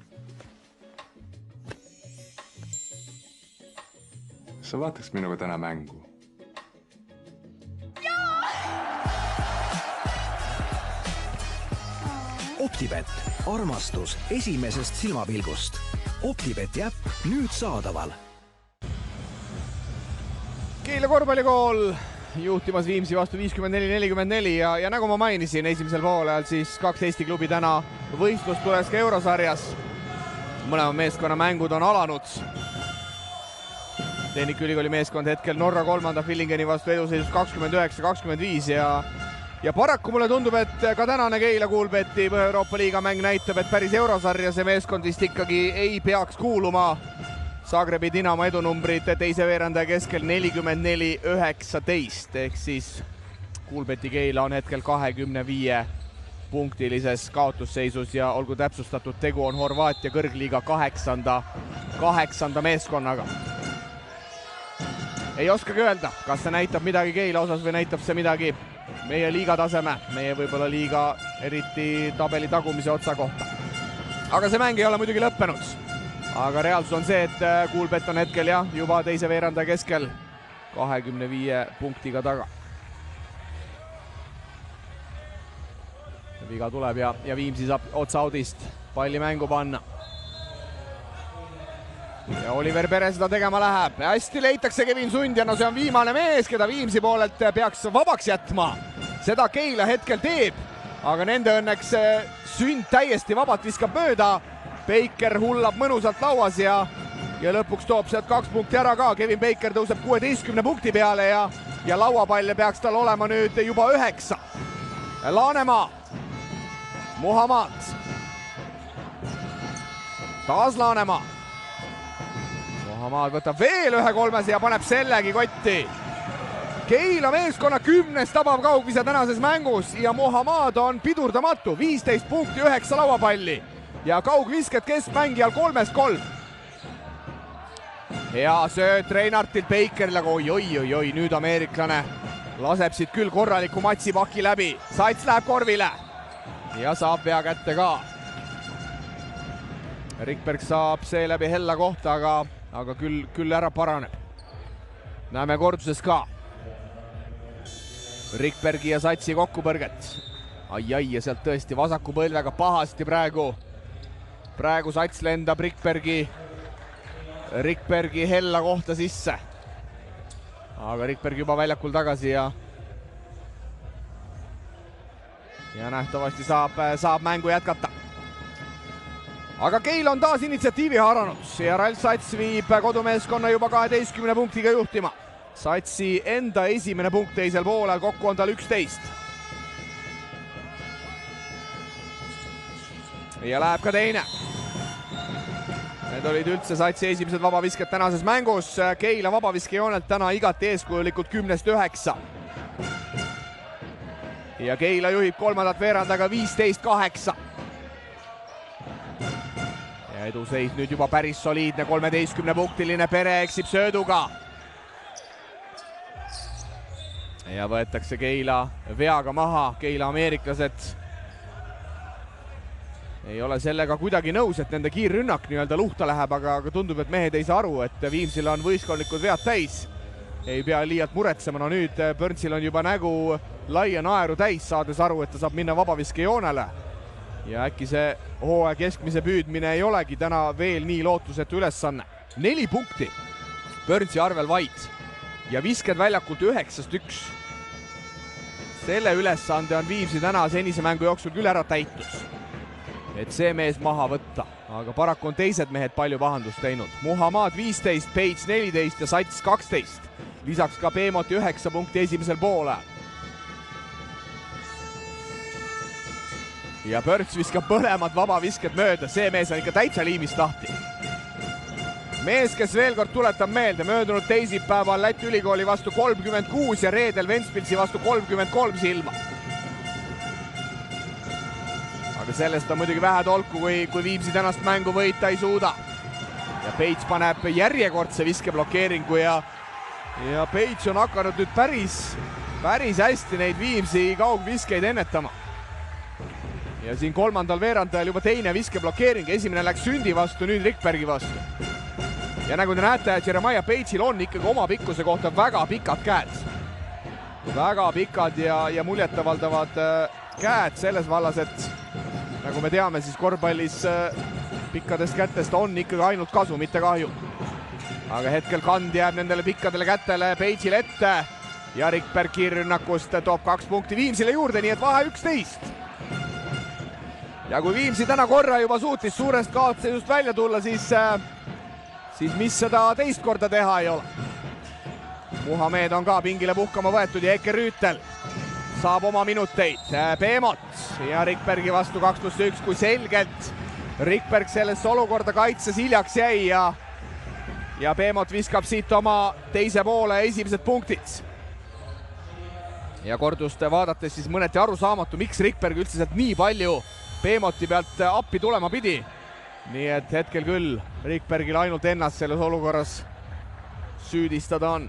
Sa vaataks minuga täna mängu? Optibet. Armastus esimesest silmapilgust. Optibeti äpp nüüd saadaval. Keila korvpallikool juhtimas Viimsi vastu 54-44 ja nagu ma mainisin esimesel poolel, siis 2 Eesti klubi täna võistlust tules ka eurosarjas. Mõlema meeskonna mängud on alanud. Tehnika ülikooli meeskond hetkel Norra 3. Fillingeni vastu eduseisus 29-25 ja paraku mulle tundub, et ka tänane Keila Kuulbeti Põhja-Euroopa liiga mäng näitab, et päris eurosarja see meeskond vist ikkagi ei peaks kuuluma. Zagrebi Dinamo edunumbrid teise veerandaja keskel 44-19 ehk siis Kuulbeti Keila on hetkel 25 punktilises kaotusseisus ja olgu täpsustatud, tegu on Horvaatia kõrgliiga 8. meeskonnaga. Ei oskagi öelda, kas see näitab midagi Keila osas või näitab see midagi meie liiga taseme, meie võib-olla liiga eriti tabeli tagumise otsa kohta. Aga see mäng ei ole muidugi lõppenud. Aga reaalsus on see, et Kuulbet on hetkel juba teise veerandaja keskel 25 punktiga taga. Viga tuleb ja Viimsi saab otsaudist palli mängu panna. Ja Oliver Pere seda tegema läheb. Hästi leitakse Kevin Sund ja no see on viimane mees, keda Viimsi poolelt peaks vabaks jätma. Seda Keila hetkel teeb, aga nende õnneks Sund täiesti vabalt viskab mööda. Baker hullab mõnusalt lauas ja ja lõpuks toob sealt 2 punkti ära ka. Kevin Baker tõuseb 16 punkti peale ja lauapalle peaks tal olema nüüd juba 9. Laanemaa, Muhamed, taas Laanemaa. Muhamed võtab veel ühe kolmese ja paneb sellegi kotti. Keila meeskonna 10. tabav kaugvise tänases mängus ja Muhamed on pidurdamatu, 15 punkti, 9 lauapalli ja kaugvisked keskmängijal 3-3. Hea sööt Reinartilt Bakerile, aga oi, nüüd ameeriklane laseb siit küll korraliku matsipaki läbi. Sats läheb korvile ja saab vea kätte ka. Rikberg saab seeläbi hella kohta, aga küll ära paraneb. Näeme korduses ka Rikbergi ja Satsi kokkupõrget. Ai, ja sealt tõesti vasaku põlvega pahasti praegu. Praegu Sats lendab Rikbergi hella kohta sisse. Aga Rikberg juba väljakul tagasi ja nähtavasti saab mängu jätkata. Aga Keil on taas initsiatiivi haaranud ja Ralf Sats viib kodumeeskonna juba 12 punktiga juhtima. Satsi enda esimene punkt teisel poolel, kokku on tal 11. Ja läheb ka teine. Need olid üldse Satsi esimesed vabavisked tänases mängus. Keila vabaviskejoonelt täna igati eeskujulikult 10-9. Ja Keila juhib kolmandat veerandaga 15-8. Ja eduseis nüüd juba päris soliidne, 13-punktiline. Pere eksib sööduga. Ja võetakse Keila veaga maha. Keila ameeriklased ei ole sellega kuidagi nõus, et nende kiirrünnak nii-öelda luhta läheb, aga tundub, et mehed ei saa aru, et Viimsil on võistkondlikud vead täis. Ei pea liialt muretsema, no nüüd Burnsil on juba nägu laia naeru täis, saades aru, et ta saab minna vabaviskejoonele. Ja äkki see hooaja keskmise püüdmine ei olegi täna veel nii lootusetu ülesanne. 4 punkti Burnsi arvel vaid ja visked väljakult 9-1. Selle ülesande on Viimsi täna senise mängu jooksul küll ära täitus, et see mees maha võtta, aga paraku on teised mehed palju pahandust teinud. Muhamed 15, Page 14 ja Sats 12. Lisaks ka Beemoti 9 punkti esimesel poolel. Ja Pörts viskab põlemad vabavisked mööda, see mees on ikka täitsa liimist lahti. Mees, kes veel kord tuletab meelde, möödunud teisipäeval Läti ülikooli vastu 36 ja reedel Ventspilsi vastu 33 silma. Aga sellest on muidugi vähe tolku, kui Viimsi tänast mängu võita ei suuda. Ja Page paneb järjekordse viskeblokeeringu ja Page on hakanud nüüd päris hästi neid Viimsi kaugviskeid ennetama. Ja siin kolmandal veerandajal juba teine viskeblokeering, esimene läks Sündi vastu, nüüd Rikbergi vastu. Ja nagu te näete, Jeremiah Page'il on ikkagi oma pikkuse kohta väga pikad käed. Väga pikad ja muljetavaldavad käed selles vallas, et nagu me teame, siis korvpallis pikkadest kätest on ikkagi ainult kasu, mitte kahju. Aga hetkel kand jääb nendele pikkadele kätele Page'il ette ja Rikberg kiirrünnakust toob 2 punkti Viimsile juurde, nii et vahe 11. Ja kui Viimsi täna korra juba suutis suurest kaotusest välja tulla, siis mis seda teist korda teha ei ole. Muhamed on ka pingile puhkama võetud ja Eke Rüütel saab oma minuteid. Beemot ja Rikbergi vastu 2+1, kui selgelt Rikberg sellesse olukorda kaitses hiljaks jäi ja Beemot viskab siit oma teise poole esimesed punktid. Ja kordust vaadates siis mõneti arusaamatu, miks Rikberg üldse sealt nii palju Beemoti pealt appi tulema pidi. Nii et hetkel küll Rikbergil ainult ennast selles olukorras süüdistada on.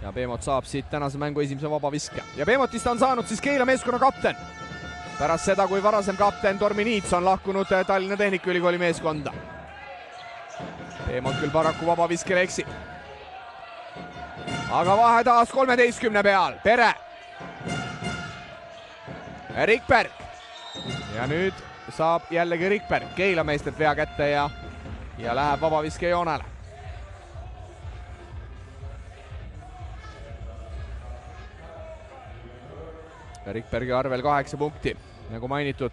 Ja Beemot saab siit tänase mängu esimese vabaviske. Ja Beemotist on saanud siis Keila meeskonna kapten. Pärast seda, kui varasem kapten Tormi Niits on lahkunud Tallinna Tehnikaülikooli meeskonda. Beemot küll paraku vabaviskele eksib. Aga vahe taas 13 peal. Pere. Rikberg. Ja nüüd saab jällegi Rikberg Keila meestelt vea kätte ja läheb vabaviskejoonele. Rikbergi arvel 8 punkti, nagu mainitud.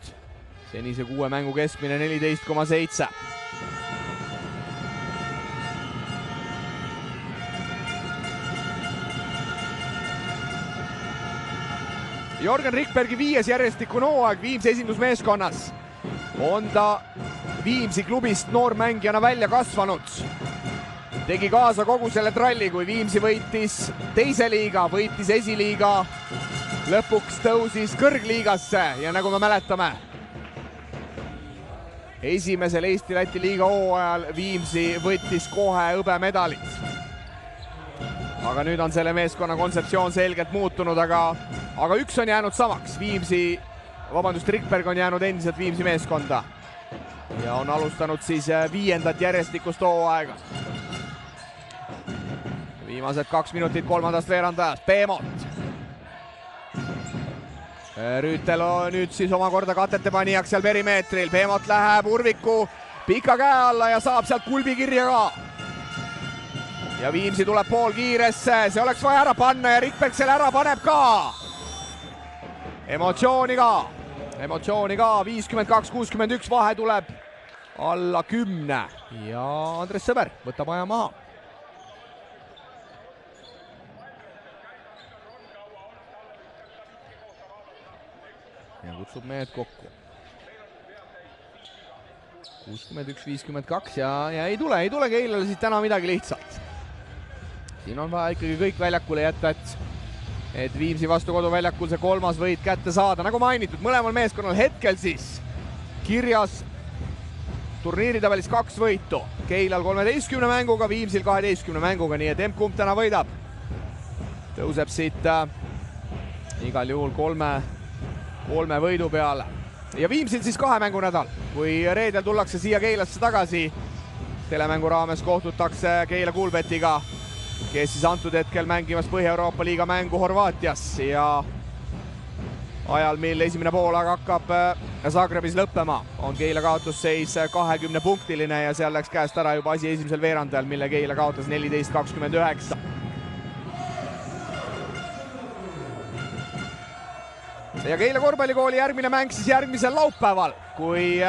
senise 6 mängu keskmine 14,7. Jörgen Rikbergi 5. järjestikune hooaeg Viimsi esindusmeeskonnas. On ta Viimsi klubist noormängijana välja kasvanud. Tegi kaasa kogu selle tralli, kui Viimsi võitis 2. liiga, võitis esiliiga, lõpuks tõusis kõrgliigasse ja nagu me mäletame, esimesel Eesti-Läti liiga hooajal Viimsi võttis kohe hõbemedalit. Aga nüüd on selle meeskonna kontseptsioon selgelt muutunud, aga üks on jäänud samaks. Rikberg on jäänud endiselt Viimsi meeskonda ja on alustanud siis 5. järjestikust hooaega. Viimased 2 minutit 3. veerandajast. Peemot. Rüütel on nüüd siis omakorda katete panijaks seal perimeetril. Peemot läheb Urviku pika käe alla ja saab sealt kulbi kirja ka. Ja Viimsi tuleb pool kiiresse, see oleks vaja ära panna ja Rikberg selle ära paneb ka. Emotsiooni ka, 52-61, vahe tuleb alla 10 ja Andres Sõber võtab aja maha. Ja kutsub mehed kokku. 61-52 ja ei tule Keilale siit täna midagi lihtsalt. Siin on vaja ikkagi kõik väljakule jätta, et Viimsi vastu koduväljakul see 3. võit kätte saada. Nagu mainitud, mõlemal meeskonnal hetkel siis kirjas turniiritabelis 2 võitu. Keilal 13 mänguga, Viimsil 12 mänguga, nii et emb-kumb täna võidab. Tõuseb siit igal juhul 3 võidu peale. Ja Viimsil siis 2 mängunädal, kui reedel tullakse siia Keilasse tagasi. Telemängu raames kohtutakse Keila Kulbetiga, kes siis antud hetkel mängimas Põhja-Euroopa liiga mängu Horvaatias ja ajal, mil esimene poolaeg hakkab Zagrebis lõppema, on Keila kaotusseis 20-punktiline ja seal läks käest ära juba asi esimesel veerandajal, mille Keila kaotas 14-29. Ja Keila korvpallikooli järgmine mäng siis järgmisel laupäeval, kui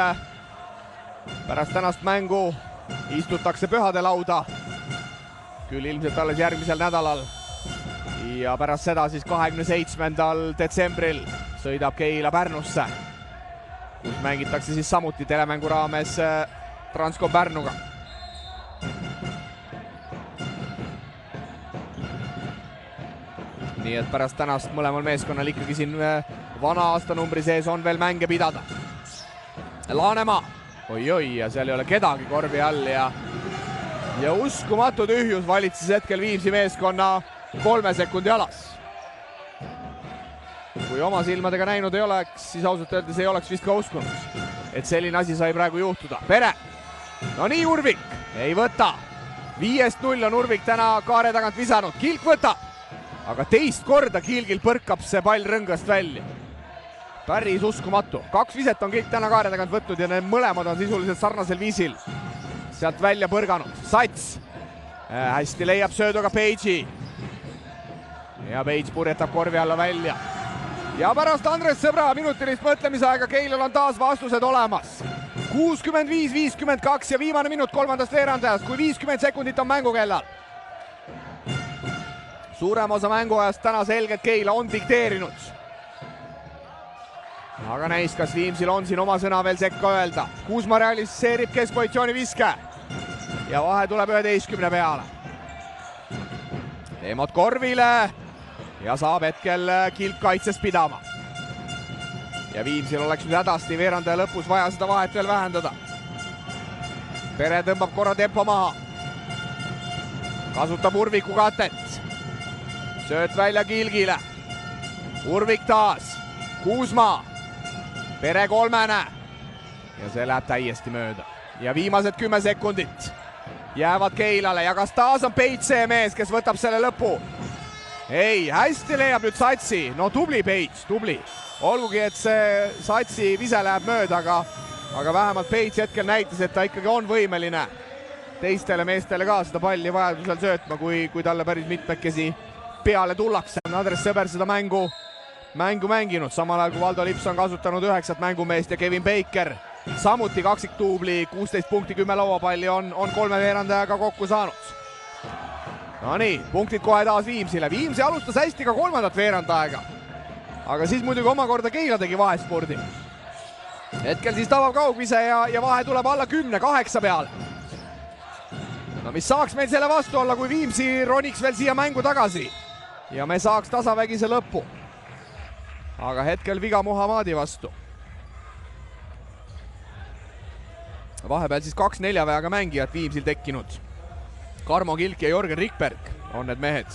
pärast tänast mängu istutakse pühade lauda. Küll ilmselt alles järgmisel nädalal ja pärast seda siis 27. detsembril sõidab Keila Pärnusse, kus mängitakse siis samuti telemängu raames Transcom Pärnuga. Nii et pärast tänast mõlemal meeskonnal ikkagi siin vana aastanumbri sees on veel mänge pidada. Laanemaa, oi, ja seal ei ole kedagi korvi all ja uskumatu tühjus valitses hetkel Viimsi meeskonna 3 sekundi alas. Kui oma silmadega näinud ei oleks, siis ausalt öeldes ei oleks vist ka uskunud, et selline asi sai praegu juhtuda. Pere, no nii Urvik, ei võta. 5-0 on Urvik täna kaare tagant visanud, Kilk võtab, aga teist korda Kilgil põrkab see pall rõngast välja. Päris uskumatu, 2 viset on Kilk täna kaare tagant võtnud ja need mõlemad on sisuliselt sarnasel viisil sealt välja põrganud. Sats hästi leiab sööduga Page'i ja Page purjetab korvi alla välja. Ja pärast Andres Sõbra minutilist mõtlemisaega Keilal on taas vastused olemas. 65-52 ja viimane minut 3. veerandajast, kui 50 sekundit on mängukellal. Suurem osa mänguajast täna selgelt Keila on dikteerinud. Aga näis, kas Viimsil on siin oma sõna veel sekka öelda. Kuusma realiseerib keskpositsiooni viske ja vahe tuleb 11 peale. Teemot korvile ja saab hetkel Kilk kaitses pidama. Ja Viimsil oleks nüüd hädasti veerandaja lõpus vaja seda vahet veel vähendada. Pere tõmbab korra tempo maha. Kasutab Urviku katet. Sööt välja Kilgile. Urvik taas. Kuusma. Pere 3 ja see läheb täiesti mööda. Ja viimased 10 sekundit jäävad Keilale ja kas taas on Page see mees, kes võtab selle lõpu? Ei, hästi leiab nüüd Satsi. No tubli Page, tubli. Olgugi, et see Satsi vise läheb mööda, aga vähemalt Page hetkel näitas, et ta ikkagi on võimeline teistele meestele ka seda palli vajadusel söötma, kui talle päris mitmekesi peale tullakse. Andres Sõber seda mängu mängu mänginud, samal ajal kui Valdo Lips on kasutanud 9 mängumeest ja Kevin Baker samuti kaksikduubli, 16 punkti, 10 lauapalli on kolme veerandajaga kokku saanud. No nii, punktid kohe taas Viimsile. Viimsi alustas hästi ka kolmandat veerandajaga, aga siis muidugi omakorda Keila tegi vahespordi. Hetkel siis tabav kaugvise ja vahe tuleb alla 10-8 peale. No mis saaks meil selle vastu olla, kui Viimsi roniks veel siia mängu tagasi ja me saaks tasavägise lõpu. Aga hetkel viga Muhamadi vastu. Vahepeal siis 2 neljaväega mängijat Viimsil tekkinud. Karmo Kilk ja Jörgen Rikberg on need mehed.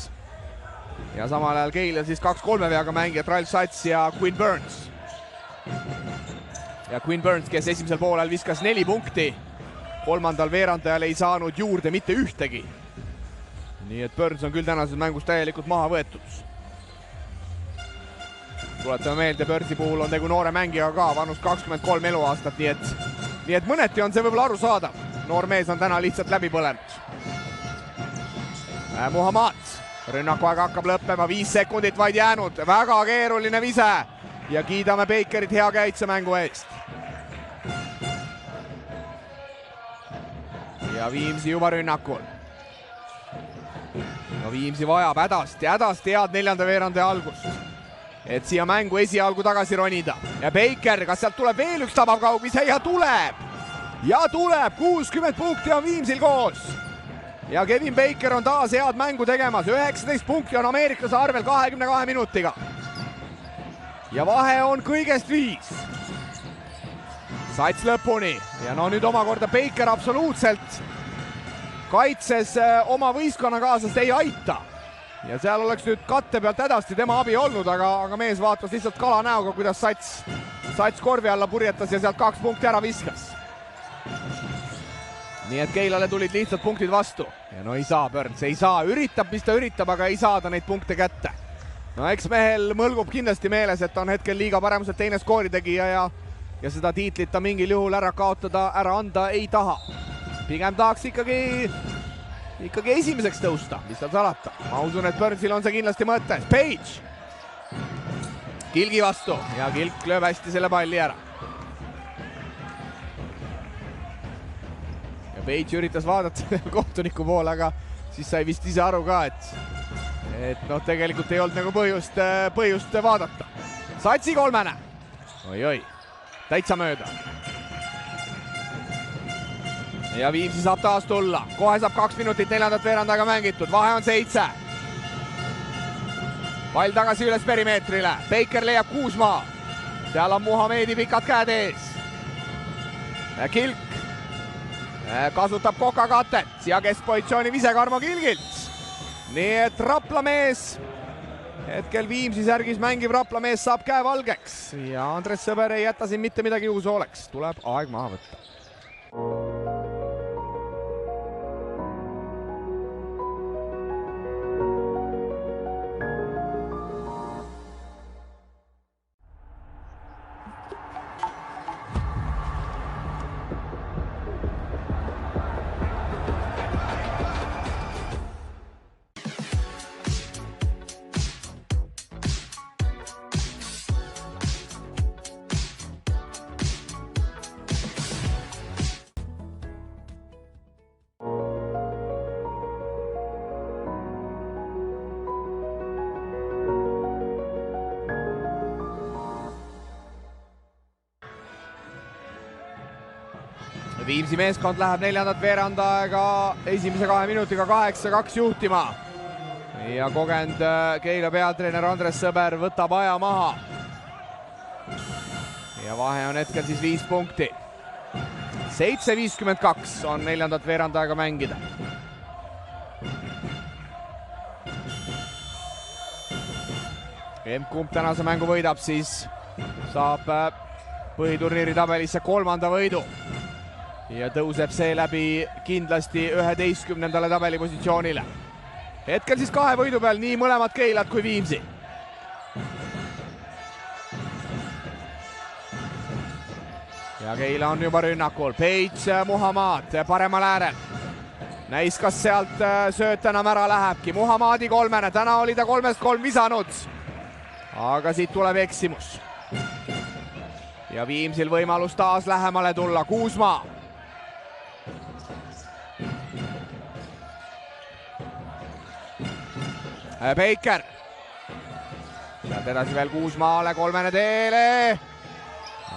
Ja samal ajal Keila siis 2 kolmeväega mängijat, Ralf Sats ja Quinn Burns. Ja Quinn Burns, kes esimesel poolel viskas 4 punkti, kolmandal veerandajal ei saanud juurde mitte ühtegi. Nii et Burns on küll tänases mängus täielikult maha võetud. Tuletame meelde, Burnsi puhul on tegu noore mängijaga ka, vanus 23 eluaastat, nii et mõneti on see võib-olla aru saada. Noor mees on täna lihtsalt läbi põlenud. Muhammad, rünnakuaeg hakkab lõppema, 5 sekundit vaid jäänud, väga keeruline vise ja kiidame Bakerit hea käitsemängu eest. Ja Viimsi juba rünnakul. No Viimsi vajab hädasti head neljanda veerandaja algust, et siia mängu esialgu tagasi ronida. Ja Baker, kas sealt tuleb veel üks tabav kaugvise ja tuleb! Ja tuleb, 60 punkti on Viimsil koos. Ja Kevin Baker on taas head mängu tegemas, 19 punkti on ameeriklase arvel 22 minutiga. Ja vahe on kõigest 5. Sats lõpuni ja no nüüd omakorda Baker absoluutselt kaitses oma võistkonnakaaslast ei aita. Ja seal oleks nüüd katte pealt hädasti tema abi olnud, aga mees vaatas lihtsalt kala näoga, kuidas Sats korvi alla purjetas ja sealt 2 punkti ära viskas. Nii et Keilale tulid lihtsalt punktid vastu. Ja no ei saa Burns, ei saa, üritab, mis ta üritab, aga ei saada neid punkte kätte. No eks mehel mõlgub kindlasti meeles, et on hetkel liiga paremuselt teine skooritegija ja seda tiitlit ta mingil juhul ära kaotada, ära anda ei taha. Pigem tahaks ikkagi esimeseks tõusta, mis tal salata. Ma usun, et Burnsil on see kindlasti mõttes. Page! Kilgi vastu ja Kilk lööb hästi selle palli ära. Ja Page üritas vaadata kohtuniku poole, aga siis sai vist ise aru ka, et noh, tegelikult ei olnud nagu põhjust vaadata. Satsi kolmene. Oi-oi, täitsa mööda. Ja Viimsi saab taas tulla. Kohe saab 2 minutit neljandat veerandaga mängitud. Vahe on 7. Pall tagasi üles perimeetrile. Baker leiab Kuusmaa. Seal on Muhamedi pikad käed ees. Kilk kasutab kokakatet ja keskpositsiooni vise Karmo Kilgilt. Nii et Rapla mees, hetkel Viimsi särgis mängiv Rapla mees saab käe valgeks ja Andres Sõber ei jäta siin mitte midagi juhuse oleks. Tuleb aeg maha võtta. Viimsi meeskond läheb neljandat veerandaega esimese 2 minutiga 8-2 juhtima. Ja kogenud Keila peatreener Andres Sõber võtab aja maha. Ja vahe on hetkel siis 5 punkti. 7:52 on neljandat veerandaega mängida. Kumb tänase mängu võidab, siis saab põhiturniiri tabelisse 3. võidu. Ja tõuseb seeläbi kindlasti 11. tabelipositsioonile. Hetkel siis 2 võidu peal nii mõlemad Keilad kui Viimsi. Ja Keila on juba rünnakul. Page Muhammad paremal äärel. Näis, kas sealt sööt enam ära lähebki. Muhammadi kolmene, täna oli ta 3-3 visanud. aga siit tuleb eksimus. Ja Viimsil võimalus taas lähemale tulla, Kuusmaa. Baker. Sealt edasi veel Kuusmaale, kolmene teele.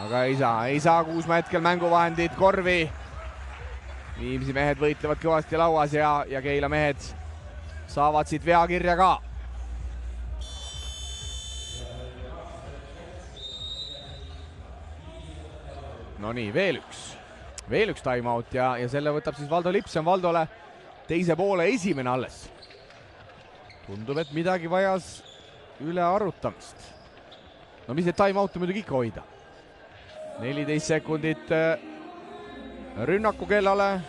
Aga ei saa Kuusmaa hetkel mänguvahendid korvi. Viimsi mehed võitlevad kõvasti lauas ja Keila mehed saavad siit veakirja ka. No nii, veel üks timeout ja selle võtab siis Valdo Lips, see on Valdole teise poole esimene alles. Tundub, et midagi vajas üle arutamist. No mis need timeout'e muidugi ikka hoida. 14 sekundit rünnaku kellale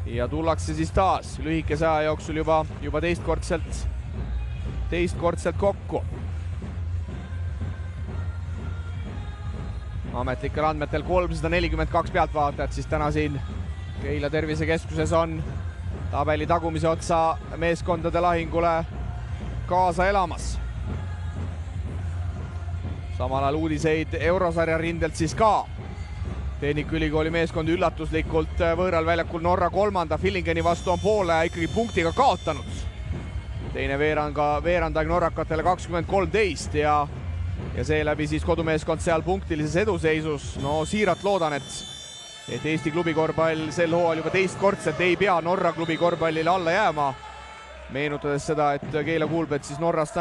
ja tullakse siis taas lühikese aja jooksul juba teistkordselt kokku. Ametlikel andmetel 342 pealtvaatajat siis täna siin Keila tervisekeskuses on tabeli tagumise otsa meeskondade lahingule kaasa elamas. Samal ajal uudiseid eurosarja rindelt siis ka. Tehnikaülikooli meeskond üllatuslikult võõral väljakul Norra kolmanda Fillingeni vastu on poole ikkagi punktiga kaotanud. Teine veerandaeg norrakatele 20-13 ja seeläbi siis kodumeeskond seal punktilises eduseisus. No siiralt loodan, et Eesti klubi korvpall sel hooajal juba teistkordselt ei pea Norra klubi korvpallile alla jääma. Meenutades seda, et Keila Kuulbet siis Norras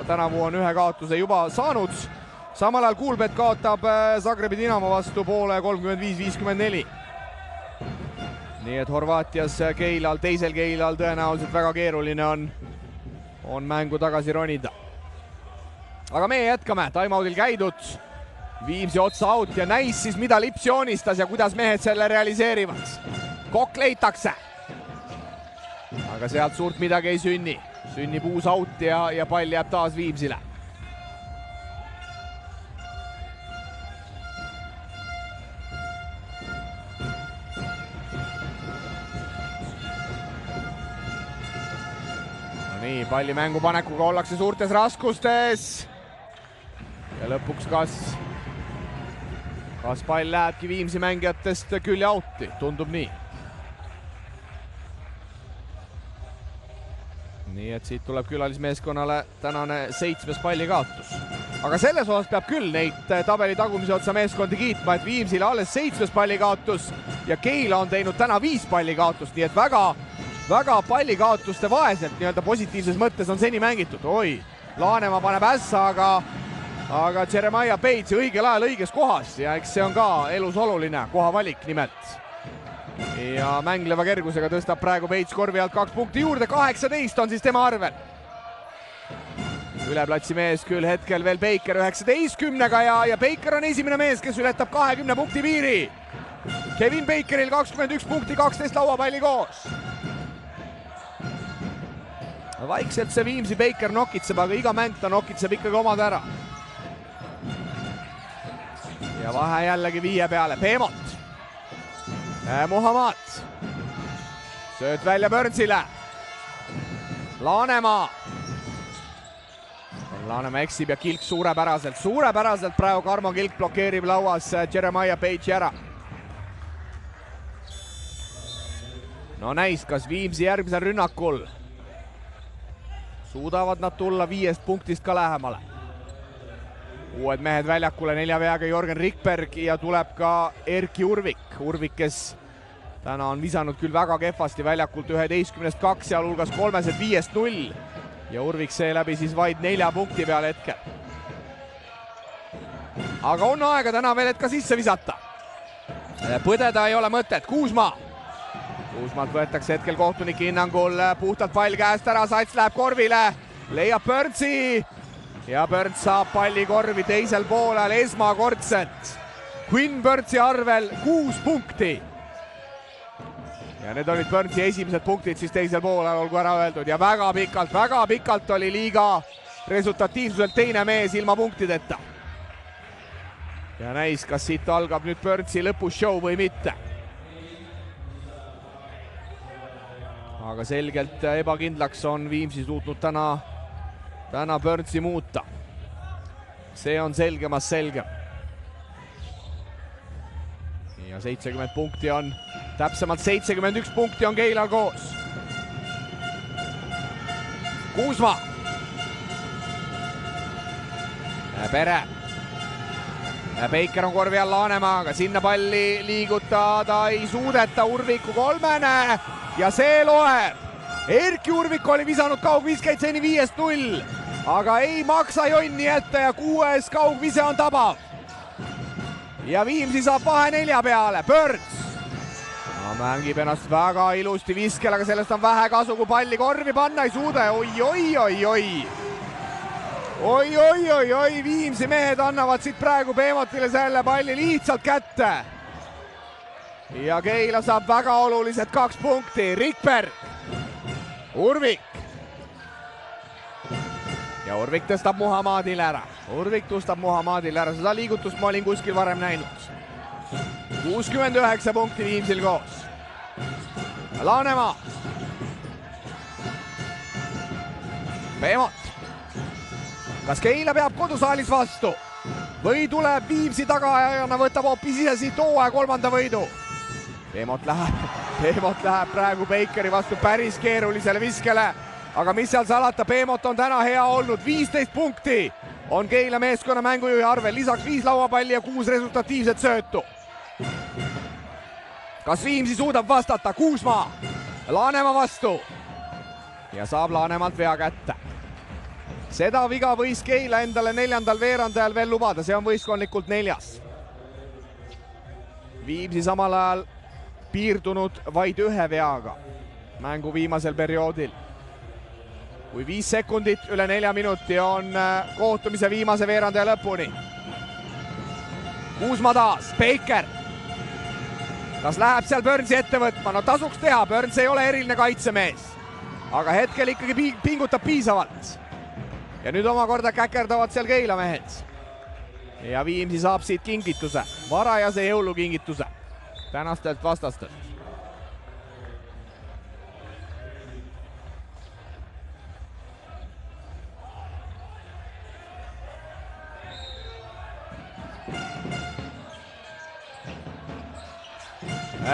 tänavu on ühe kaotuse juba saanud. Samal ajal Kuulbet kaotab Zagrebi Dinamo vastu poole 35-54. Nii et Horvaatias Keilal, teisel Keilal tõenäoliselt väga keeruline on mängu tagasi ronida. Aga meie jätkame, timeoudil käidud, Viimsi otsa out ja näis siis mida Lips joonistas ja kuidas mehed selle realiseerivad. Kokk leitakse. Aga sealt suurt midagi ei sünni. Sünnib uus out ja pall jääb taas Viimsile. No nii, palli mängupanekuga ollakse suurtes raskustes. Ja lõpuks kas pall lähebki Viimsi mängijatest külje outi, tundub nii. Nii et siit tuleb külalismeeskonnale tänane 7. pallikaotus. Aga selles osas peab küll neid tabeli tagumise otsa meeskondi kiitma, et Viimsile alles 7. pallikaotus ja Keila on teinud täna 5 pallikaotust, nii et väga pallikaotuste vaeselt nii-öelda positiivses mõttes on seni mängitud. Oi, Laanemaa paneb ässa, aga Jeremiah Page õigel ajal õiges kohas ja eks see on ka elus oluline kohavalik nimelt. Ja mängleva kergusega tõstab praegu Page korvi alt 2 punkti juurde, 18 on siis tema arvel. Üleplatsi mees küll hetkel veel Baker 19-ga ja Baker on esimene mees, kes ületab 20 punkti piiri. Kevin Bakeril 21 punkti, 12 lauapalli koos. Vaikselt see Viimsi Baker nokitseb, aga iga mäng ta nokitseb ikkagi omad ära. Ja vahe jällegi 5 peale, Peemot. Muhammad. Sööt välja Burnsile. Laanemaa. Laanemaa eksib ja Kilk suurepäraselt praegu Karmo Kilk blokeerib lauas Jeremiah Page ära. No näis, kas Viimsi järgmisel rünnakul suudavad nad tulla 5 punktist ka lähemale. Uued mehed väljakule, 4 veaga Jorgen Rikberg ja tuleb ka Erki Urvik. Urvik, kes täna on visanud küll väga kehvasti väljakult 11-2, seal hulgas 3-5-0. Ja Urvik seeläbi siis vaid 4 punkti peale hetkel. Aga on aega täna veel, et ka sisse visata. Põdeda ei ole mõtet, Kuusmaa. Kuusmaalt võetakse hetkel kohtunike hinnangul puhtalt pall käest ära, Sats läheb korvile, leiab Burnsi. Ja Burns saab palli korvi teisel poolel esmakordselt. Quinn Burnsi arvel 6 punkti. Ja need olid Burnsi esimesed punktid siis teisel poolel, olgu ära öeldud. Ja väga pikalt oli liiga resultatiivsuselt teine mees ilma punktideta. Ja näis, kas siit algab nüüd Burnsi lõpushow või mitte. Aga selgelt ebakindlaks on Viimsi suutnud täna Burnsi muuta. see on selgemas selgem. Ja 70 punkti on, täpsemalt 71 punkti on Keilal koos. Kuusma. Pere. Beiker on korvi all Laanemaaga, sinna palli liigutada ei suudeta, Urviku kolmene ja see loeb. Erki Urvik oli visanud kaugviskeid seni 5-0, aga ei maksa jonni ette ja 6. kaugvise on tabav. Ja Viimsi saab vahe 4 peale, Pörts. Mängib ennast väga ilusti viskel, aga sellest on vähe kasu, kui palli korvi panna ei suuda. Oi, Viimsi mehed annavad siit praegu Beemotile selle palli lihtsalt kätte. Ja Keila saab väga olulised 2 punkti, Rikberg. Urvik. Ja Urvik tõstab Muhamadile ära. Seda liigutust ma olin kuskil varem näinud. 69 punkti Viimsil koos. Laanemaa. Beemot. Kas Keila peab kodusaalis vastu? Või tuleb Viimsi tagaajana, võtab hoopis ise siit hooaja 3. võidu? Beemot läheb praegu Beikeri vastu päris keerulisele viskele. Aga mis seal salata, Beemot on täna hea olnud, 15 punkti on Keila meeskonna mängujuhi arvel, lisaks 5 lauapalli ja 6 resultatiivset söötu. Kas Viimsi suudab vastata? Kuusmaa Laanemaa vastu ja saab Laanemaalt vea kätte. Seda viga võis Keila endale 4. veerandajal veel lubada, see on võistkondlikult 4. Viimsi samal ajal piirdunud vaid 1 veaga mängu viimasel perioodil. Kui 5 sekundit üle 4 minuti on kohtumise viimase veerandaja lõpuni. Kuusma taas, Beiker. Kas läheb seal Burnsi ette võtma? No tasuks teha, Burns ei ole eriline kaitsemees. Aga hetkel ikkagi pingutab piisavalt. Ja nüüd omakorda käkerdavad seal Keila mehed. Ja Viimsi saab siit kingituse, varajase jõulukingituse tänastelt vastastelt.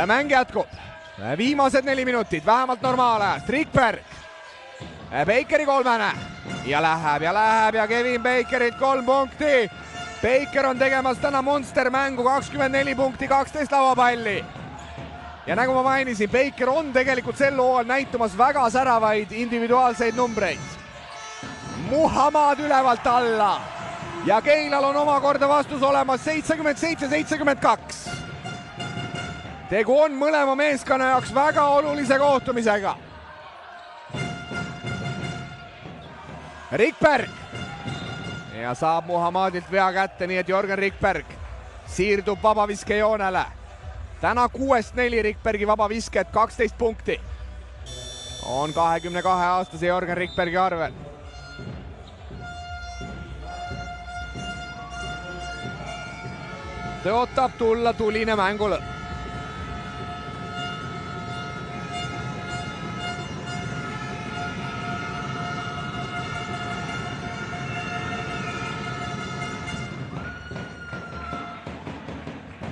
Mäng jätkub. Viimased 4 minutit, vähemalt normaalajast. Rikberg. Beikeri kolmene. Ja läheb ja Kevin Beikerilt 3 punkti. Beiker on tegemas täna monstermängu, 24 punkti, 12 lauapalli. Ja nagu ma mainisin, Beiker on tegelikult sel hooajal näitumas väga säravaid individuaalseid numbreid. Muhamad ülevalt alla. Ja Keilal on omakorda vastus olemas 77-72. Tegu on mõlema meeskonna jaoks väga olulise kohtumisega. Rikberg. Ja saab Muhamadilt vea kätte, nii et Jörgen Rikberg siirdub vabaviskejoonele. Täna 6-4 Rikbergi vabavisked, 12 punkti. On 22-aastase Jörgen Rikbergi arvel. Tõotab tulla tuline mängu lõpp.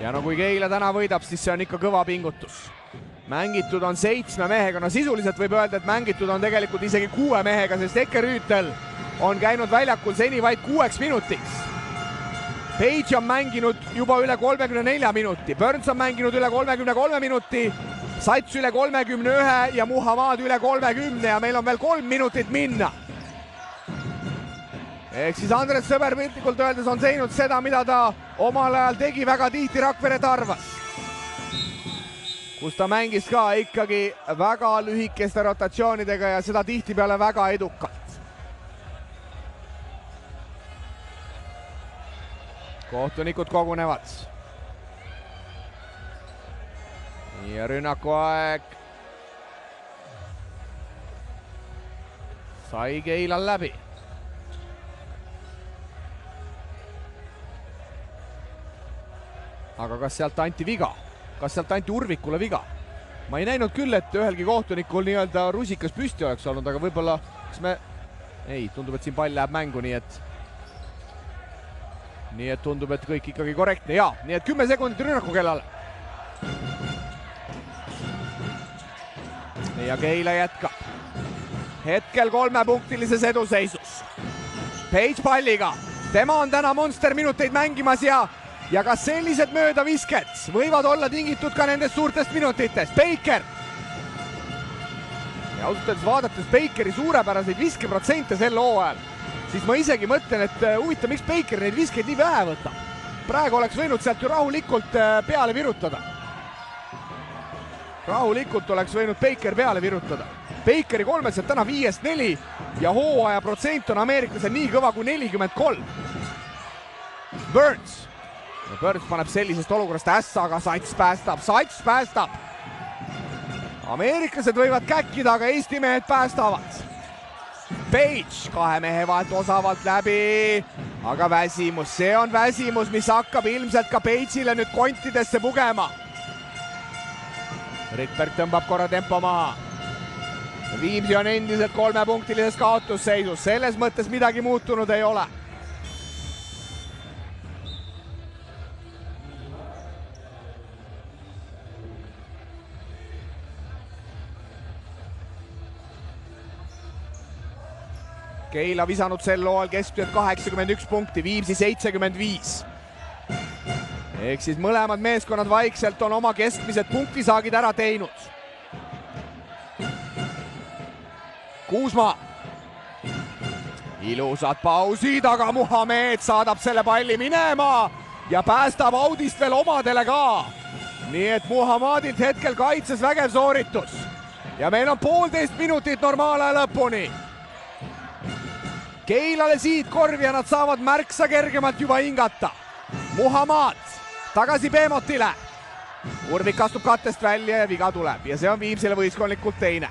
Ja no kui Keila täna võidab, siis see on ikka kõva pingutus. Mängitud on 7 mehega, no sisuliselt võib öelda, et mängitud on tegelikult isegi 6 mehega, sest Eke Rüütel on käinud väljakul seni vaid 6 minutiks. Page on mänginud juba üle 34 minuti, Burns on mänginud üle 33 minuti, Sats üle 31 ja Muhamad üle 30 ja meil on veel 3 minutit minna. Ehk siis Andres Sõber piltlikult öeldes on teinud seda, mida ta omal ajal tegi väga tihti Rakvere Tarvas, kus ta mängis ka ikkagi väga lühikeste rotatsioonidega ja seda tihtipeale väga edukalt. Kohtunikud kogunevad. Ja rünnakuaeg sai Keilal läbi. Aga kas sealt anti viga? Kas sealt anti Urvikule viga? Ma ei näinud küll, et ühelgi kohtunikul nii-öelda rusikas püsti oleks olnud, aga võib-olla kas me... Ei, tundub, et siin pall läheb mängu, nii et nii et tundub, et kõik ikkagi korrektne ja nii et 10 sekundit rünnaku kellale. Ja Keila jätkab. Hetkel 3-punktilises eduseisus. Page palliga. Tema on täna monsterminuteid mängimas ja ka sellised möödavisked võivad olla tingitud ka nendest suurtest minutitest. Baker. Ja ausalt öeldes vaadates Bakeri suurepäraseid viskeprotsente sel hooajal, siis ma isegi mõtlen, et huvitav, miks Baker neid viskeid nii vähe võtab. Praegu oleks võinud sealt ju rahulikult peale virutada. Rahulikult oleks võinud Baker peale virutada. Bakeri kolmeselt täna 5-4 ja hooaja protsent on ameeriklasel nii kõva kui 43. Burns. Ja Burns paneb sellisest olukorrast ässa, aga Sats päästab. Ameeriklased võivad käkkida, aga Eesti mehed päästavad. Page 2 mehe vahelt osavalt läbi, aga väsimus, see on väsimus, mis hakkab ilmselt ka Page'ile nüüd kontidesse pugema. Rikberg tõmbab korra tempo maha. Viimsi on endiselt 3-punktilises kaotusseisus, selles mõttes midagi muutunud ei ole. Keila visanud sel hooajal keskmiselt 81 punkti, Viimsi 75. Ehk siis mõlemad meeskonnad vaikselt on oma keskmised punktisaagid ära teinud. Kuusma. Ilusad pausid, aga Muhamed saadab selle palli minema ja päästab audist veel omadele ka. Nii et Muhamedilt hetkel kaitses vägev sooritus. Ja meil on 1,5 minutit normaalaja lõpuni. Keilale siit korvi ja nad saavad märksa kergemalt juba hingata. Muhamed tagasi Beemotile. Urvik astub kattest välja ja viga tuleb ja see on Viimsile võistkondlikult teine.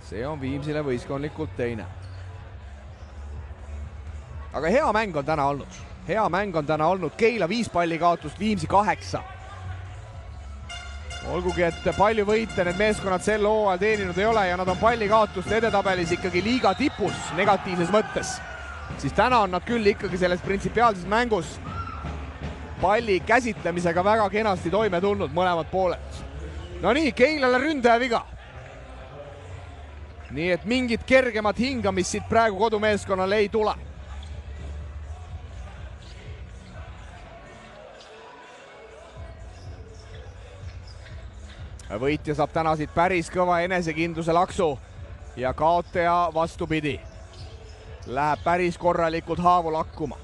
See on Viimsile võistkondlikult teine. Aga hea mäng on täna olnud. Hea mäng on täna olnud. Keila 5 palli kaotust, Viimsi 8. Olgugi, et palju võite need meeskonnad sel hooajal teeninud ei ole ja nad on palli kaotuste edetabelis ikkagi liiga tipus negatiivses mõttes. Siis täna on nad küll ikkagi selles printsipiaalses mängus palli käsitlemisega väga kenasti toime tulnud mõlemad pooled. No nii, Keilale ründaja viga. Nii et mingit kergemat hingamist siit praegu kodumeeskonnale ei tule. Võitja saab täna siit päris kõva enesekindluse laksu ja kaotaja vastupidi. Läheb päris korralikult haavu lakkuma.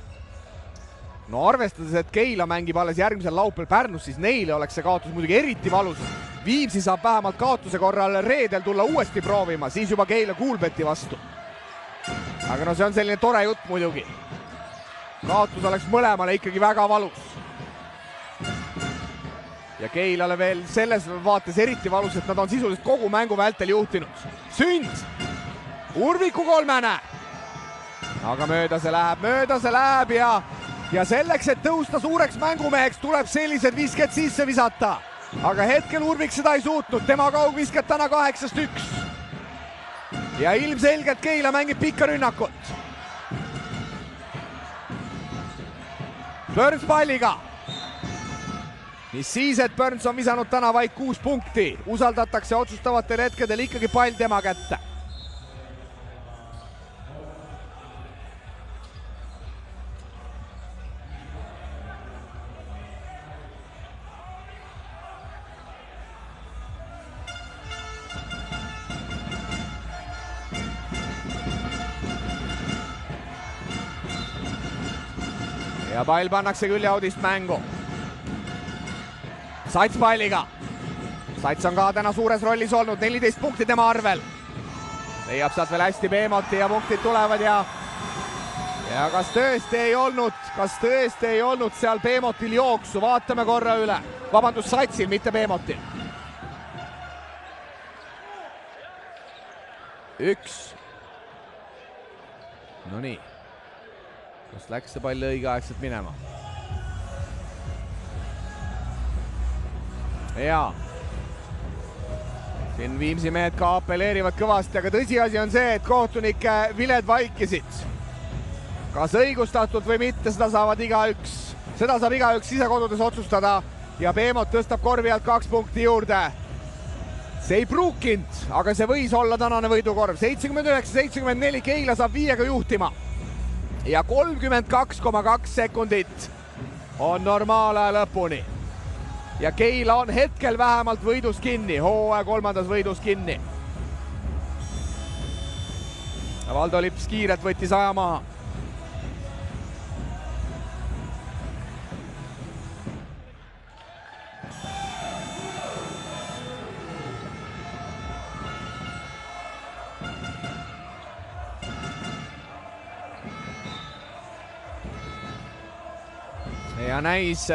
No arvestades, et Keila mängib alles järgmisel laupäeval Pärnus, siis neile oleks see kaotus muidugi eriti valus. Viimsi saab vähemalt kaotuse korral reedel tulla uuesti proovima, siis juba Keila Kuulbeti vastu. Aga no see on selline tore jutt muidugi. Kaotus oleks mõlemale ikkagi väga valus. Ja Keilale veel selles vaates eriti valus, et nad on sisuliselt kogu mängu vältel juhtinud. Sünd! Urviku kolmene! Aga mööda see läheb ja selleks, et tõusta suureks mängumeheks, tuleb sellised visked sisse visata. Aga hetkel Urvik seda ei suutnud, tema kaugvisked täna 8-1. Ja ilmselgelt Keila mängib pikka rünnakut. Burns palliga. Mis siis, et Burns on visanud täna vaid 6 punkti. Usaldatakse otsustavatel hetkedel ikkagi pall tema kätte. Ja pall pannakse küljeaudist mängu. Sats palliga. Sats on ka täna suures rollis olnud, 14 punkti tema arvel. Leiab sealt veel hästi Beemoti ja punktid tulevad ja kas tõesti ei olnud seal Beemotil jooksu, vaatame korra üle. Vabandust, Satsil, mitte Beemotil. 1. No nii. Kas läks see pall õigeaegselt minema? Jaa. siin Viimsi mehed ka apelleerivad kõvasti, aga tõsiasi on see, et kohtunike viled vaikisid. Kas õigustatult või mitte, seda saab igaüks sisekodudes otsustada ja Peemot tõstab korvi alt 2 punkti juurde. See ei pruukinud, aga see võis olla tänane võidukorv. 79-74, Keila saab 5-ga juhtima ja 32,2 sekundit on normaalaja lõpuni. Ja Keila on hetkel vähemalt võidus kinni, hooaja 3. võidus kinni. Valdo Lips kiirelt võttis aja maha. Ja näis,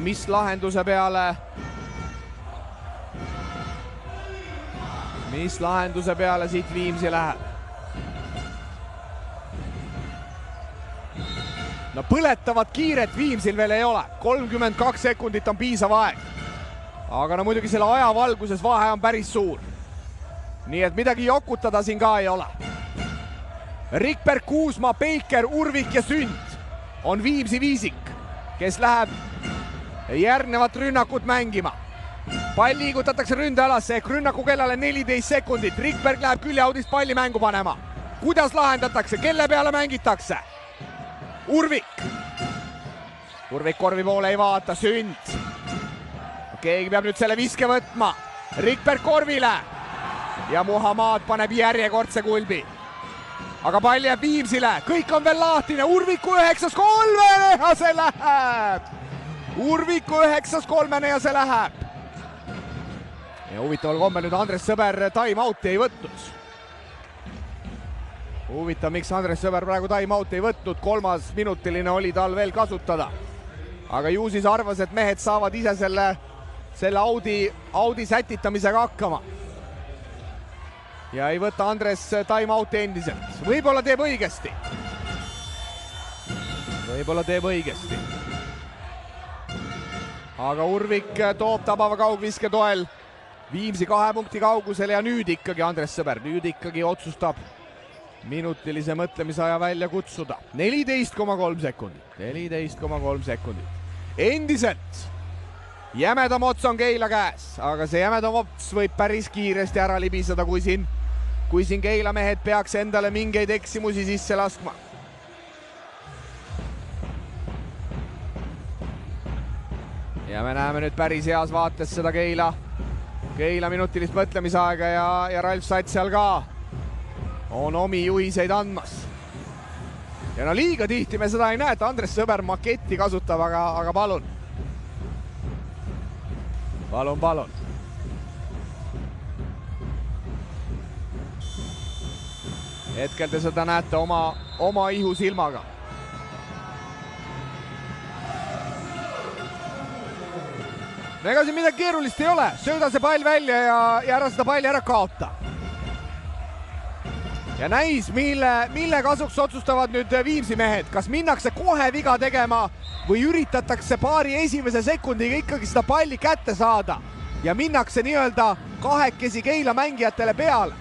mis lahenduse peale siit Viimsi läheb. No põletavat kiiret Viimsil veel ei ole. 32 sekundit on piisav aeg. Aga no muidugi selle aja valguses vahe on päris suur. Nii et midagi jokutada siin ka ei ole. Rikberg, Kuusma, Peiker, Urvik ja Sünd on Viimsi viisik, kes läheb järgnevat rünnakut mängima. Pall liigutatakse ründealasse ehk rünnaku kellale 14 sekundit. Rikberg läheb küljeaudist palli mängu panema. Kuidas lahendatakse? Kelle peale mängitakse? Urvik. Urvik korvi poole ei vaata, Sünd. Keegi peab nüüd selle viske võtma. Rikberg korvile. Ja Muhammad paneb järjekordse kulbi. Aga pall jääb Viimsile, kõik on veel lahtine, Urviku 9-3 ja see läheb. Urviku 9-3 ja see läheb. Ja huvitaval kombel nüüd Andres Sõber time-out'i ei võtnud. Huvitav, miks Andres Sõber praegu time-out'i ei võtnud, 3. minutiline oli tal veel kasutada. Aga ju siis arvas, et mehed saavad ise selle Audi sätitamisega hakkama. Ja ei võta Andres time-out'i endiselt. Võib-olla teeb õigesti. Aga Urvik toob tabava kaugviske toel Viimsi 2 punkti kaugusel ja nüüd ikkagi Andres Sõber, nüüd ikkagi otsustab minutilise mõtlemisaja välja kutsuda. 14,3 sekundit. Endiselt jämedam ots on Keila käes, aga see jämedam ots võib päris kiiresti ära libiseda, kui siin Keila mehed peaks endale mingeid eksimusi sisse laskma. Ja me näeme nüüd päris heas vaates seda Keila minutilist mõtlemisaega ja Ralf Sats seal ka on omi juhiseid andmas. Ja no liiga tihti me seda ei näe, et Andres Sõber maketti kasutab, aga palun. Palun. Hetkel te seda näete oma ihusilmaga. No ega siin midagi keerulist ei ole, sööda see pall välja ja ära seda palli ära kaota. Ja näis, mille kasuks otsustavad nüüd Viimsi mehed, kas minnakse kohe viga tegema või üritatakse paari esimese sekundiga ikkagi seda palli kätte saada ja minnakse nii-öelda kahekesi Keila mängijatele peale.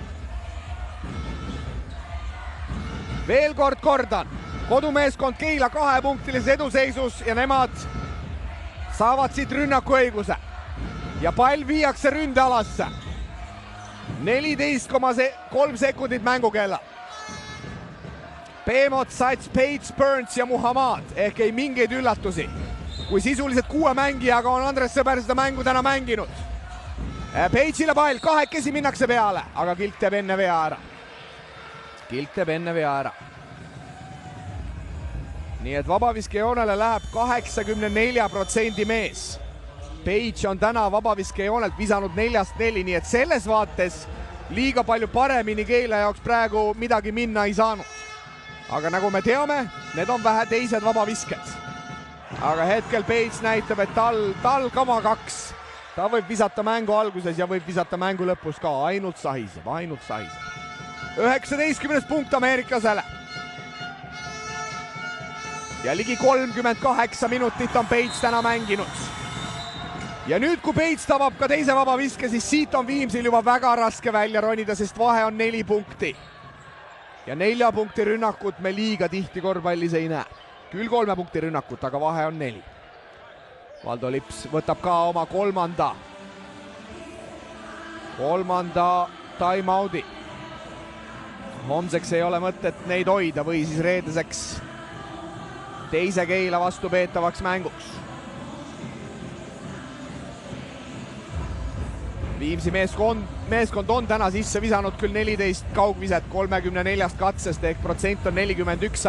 Veel kord kordan, kodumeeskond Keila 2-punktilises eduseisus ja nemad saavad siit rünnaku õiguse ja pall viiakse ründealasse. 14,3 sekundit mängukella. Peemot, Sats, Page, Burns ja Muhammad ehk ei mingeid üllatusi. Kui sisuliselt 6 mängijaga on Andres Sõber seda mängu täna mänginud. Page'ile pall, kahekesi minnakse peale, aga Kilk teeb enne vea ära. Nii et vabaviskejoonele läheb 84% mees. Page on täna vabaviskejoonelt visanud 4-4, nii et selles vaates liiga palju paremini Keila jaoks praegu midagi minna ei saanud. Aga nagu me teame, need on vähe teised vabavisked. Aga hetkel Page näitab, et tal kama 2. Ta võib visata mängu alguses ja võib visata mängu lõpus ka, ainult sahiseb. 19. punkt ameeriklasele. Ja ligi 38 minutit on Page täna mänginud. ja nüüd, kui Peits tabab ka teise vabaviske, siis siit on Viimsil juba väga raske välja ronida, sest vahe on 4 punkti. Ja 4 punkti rünnakut me liiga tihti korvpallis ei näe. Küll 3 punkti rünnakut, aga vahe on 4. Valdo Lips võtab ka oma kolmanda time-out'i. Homseks ei ole mõtet neid hoida või siis reedeseks teise Keila vastu peetavaks mänguks. Viimsi meeskond on täna sisse visanud küll 14 kaugviset 34 katsest ehk protsent on 41,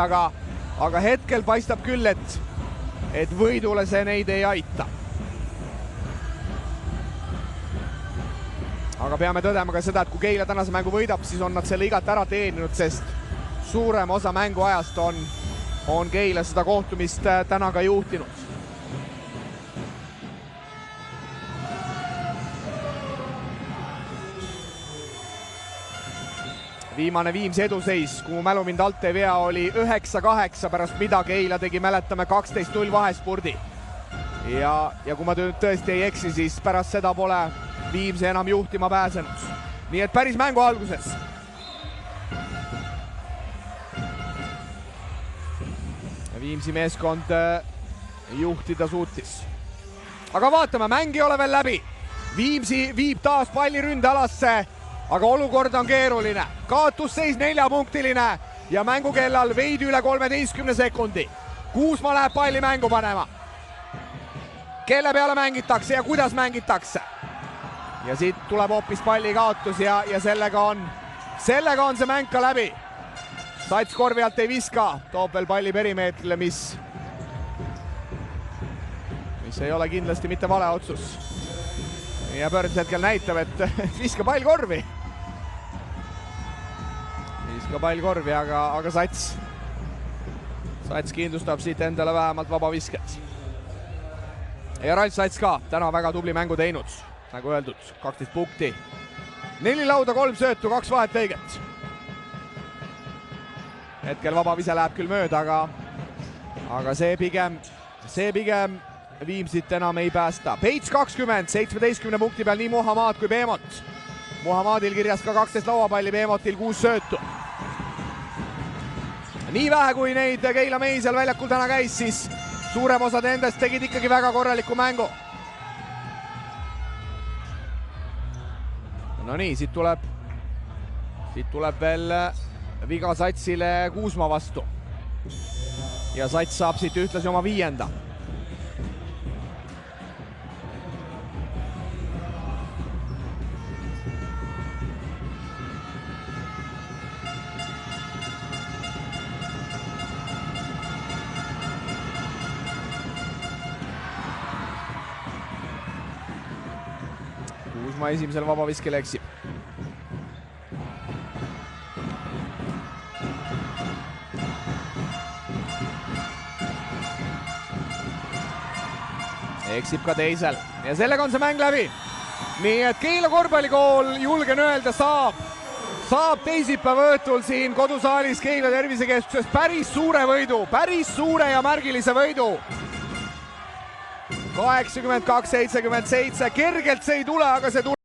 aga hetkel paistab küll, et võidule see neid ei aita. Aga peame tõdema ka seda, et kui Keila tänase mängu võidab, siis on nad selle igati ära teeninud, sest suurem osa mänguajast on Keila seda kohtumist täna ka juhtinud. Viimane Viimsi eduseis, kui mu mälu mind alt ei vea, oli 9-8, pärast mida Keila tegi, mäletame, 12-0 vahespurdi. Ja kui ma tõesti ei eksi, siis pärast seda pole Viimsi enam juhtima pääsenud. Nii et päris mängu alguses. Viimsi meeskond juhtida suutis. Aga vaatame, mäng ei ole veel läbi. Viimsi viib taas palli ründealasse, aga olukord on keeruline. Kaotusseis 4-punktiline ja mängukellal veidi üle 13 sekundi. Kuusma läheb palli mängu panema. Kelle peale mängitakse ja kuidas mängitakse? Ja siit tuleb hoopis palli kaotus ja sellega on see mäng ka läbi. Sats korvi alt ei viska, toob veel palli perimeetrile, mis ei ole kindlasti mitte vale otsus. Ja Pörns hetkel näitab, et viska pall korvi. Viska pall korvi, aga Sats kindlustab siit endale vähemalt vabavisket. Ja Ralf Sats ka täna väga tubli mängu teinud. Nagu öeldud, 12 punkti. 4 lauda, 3 söötu, 2 vahetlõiget. Hetkel vabavise läheb küll mööda, aga see pigem Viimsit enam ei päästa. Peits 20, 17 punkti peal nii Muhammad kui Beemot. Muhammadil kirjas ka 12 lauapalli, Beemotil 6 söötu. Nii vähe, kui neid Keila mehi seal väljakul täna käis, siis suurem osa nendest tegid ikkagi väga korraliku mängu. No nii, siit tuleb veel viga Satsile Kuusma vastu. Ja Sats saab siit ühtlasi oma 5. Kuusma esimesel vabaviskel eksib. Eksib ka teisel ja sellega on see mäng läbi. Nii et Keila korvpallikool, julgen öelda, saab teisipäeva õhtul siin kodusaalis Keila tervisekeskuses päris suure võidu, päris suure ja märgilise võidu. 82-77, kergelt see ei tule, aga see tuleb.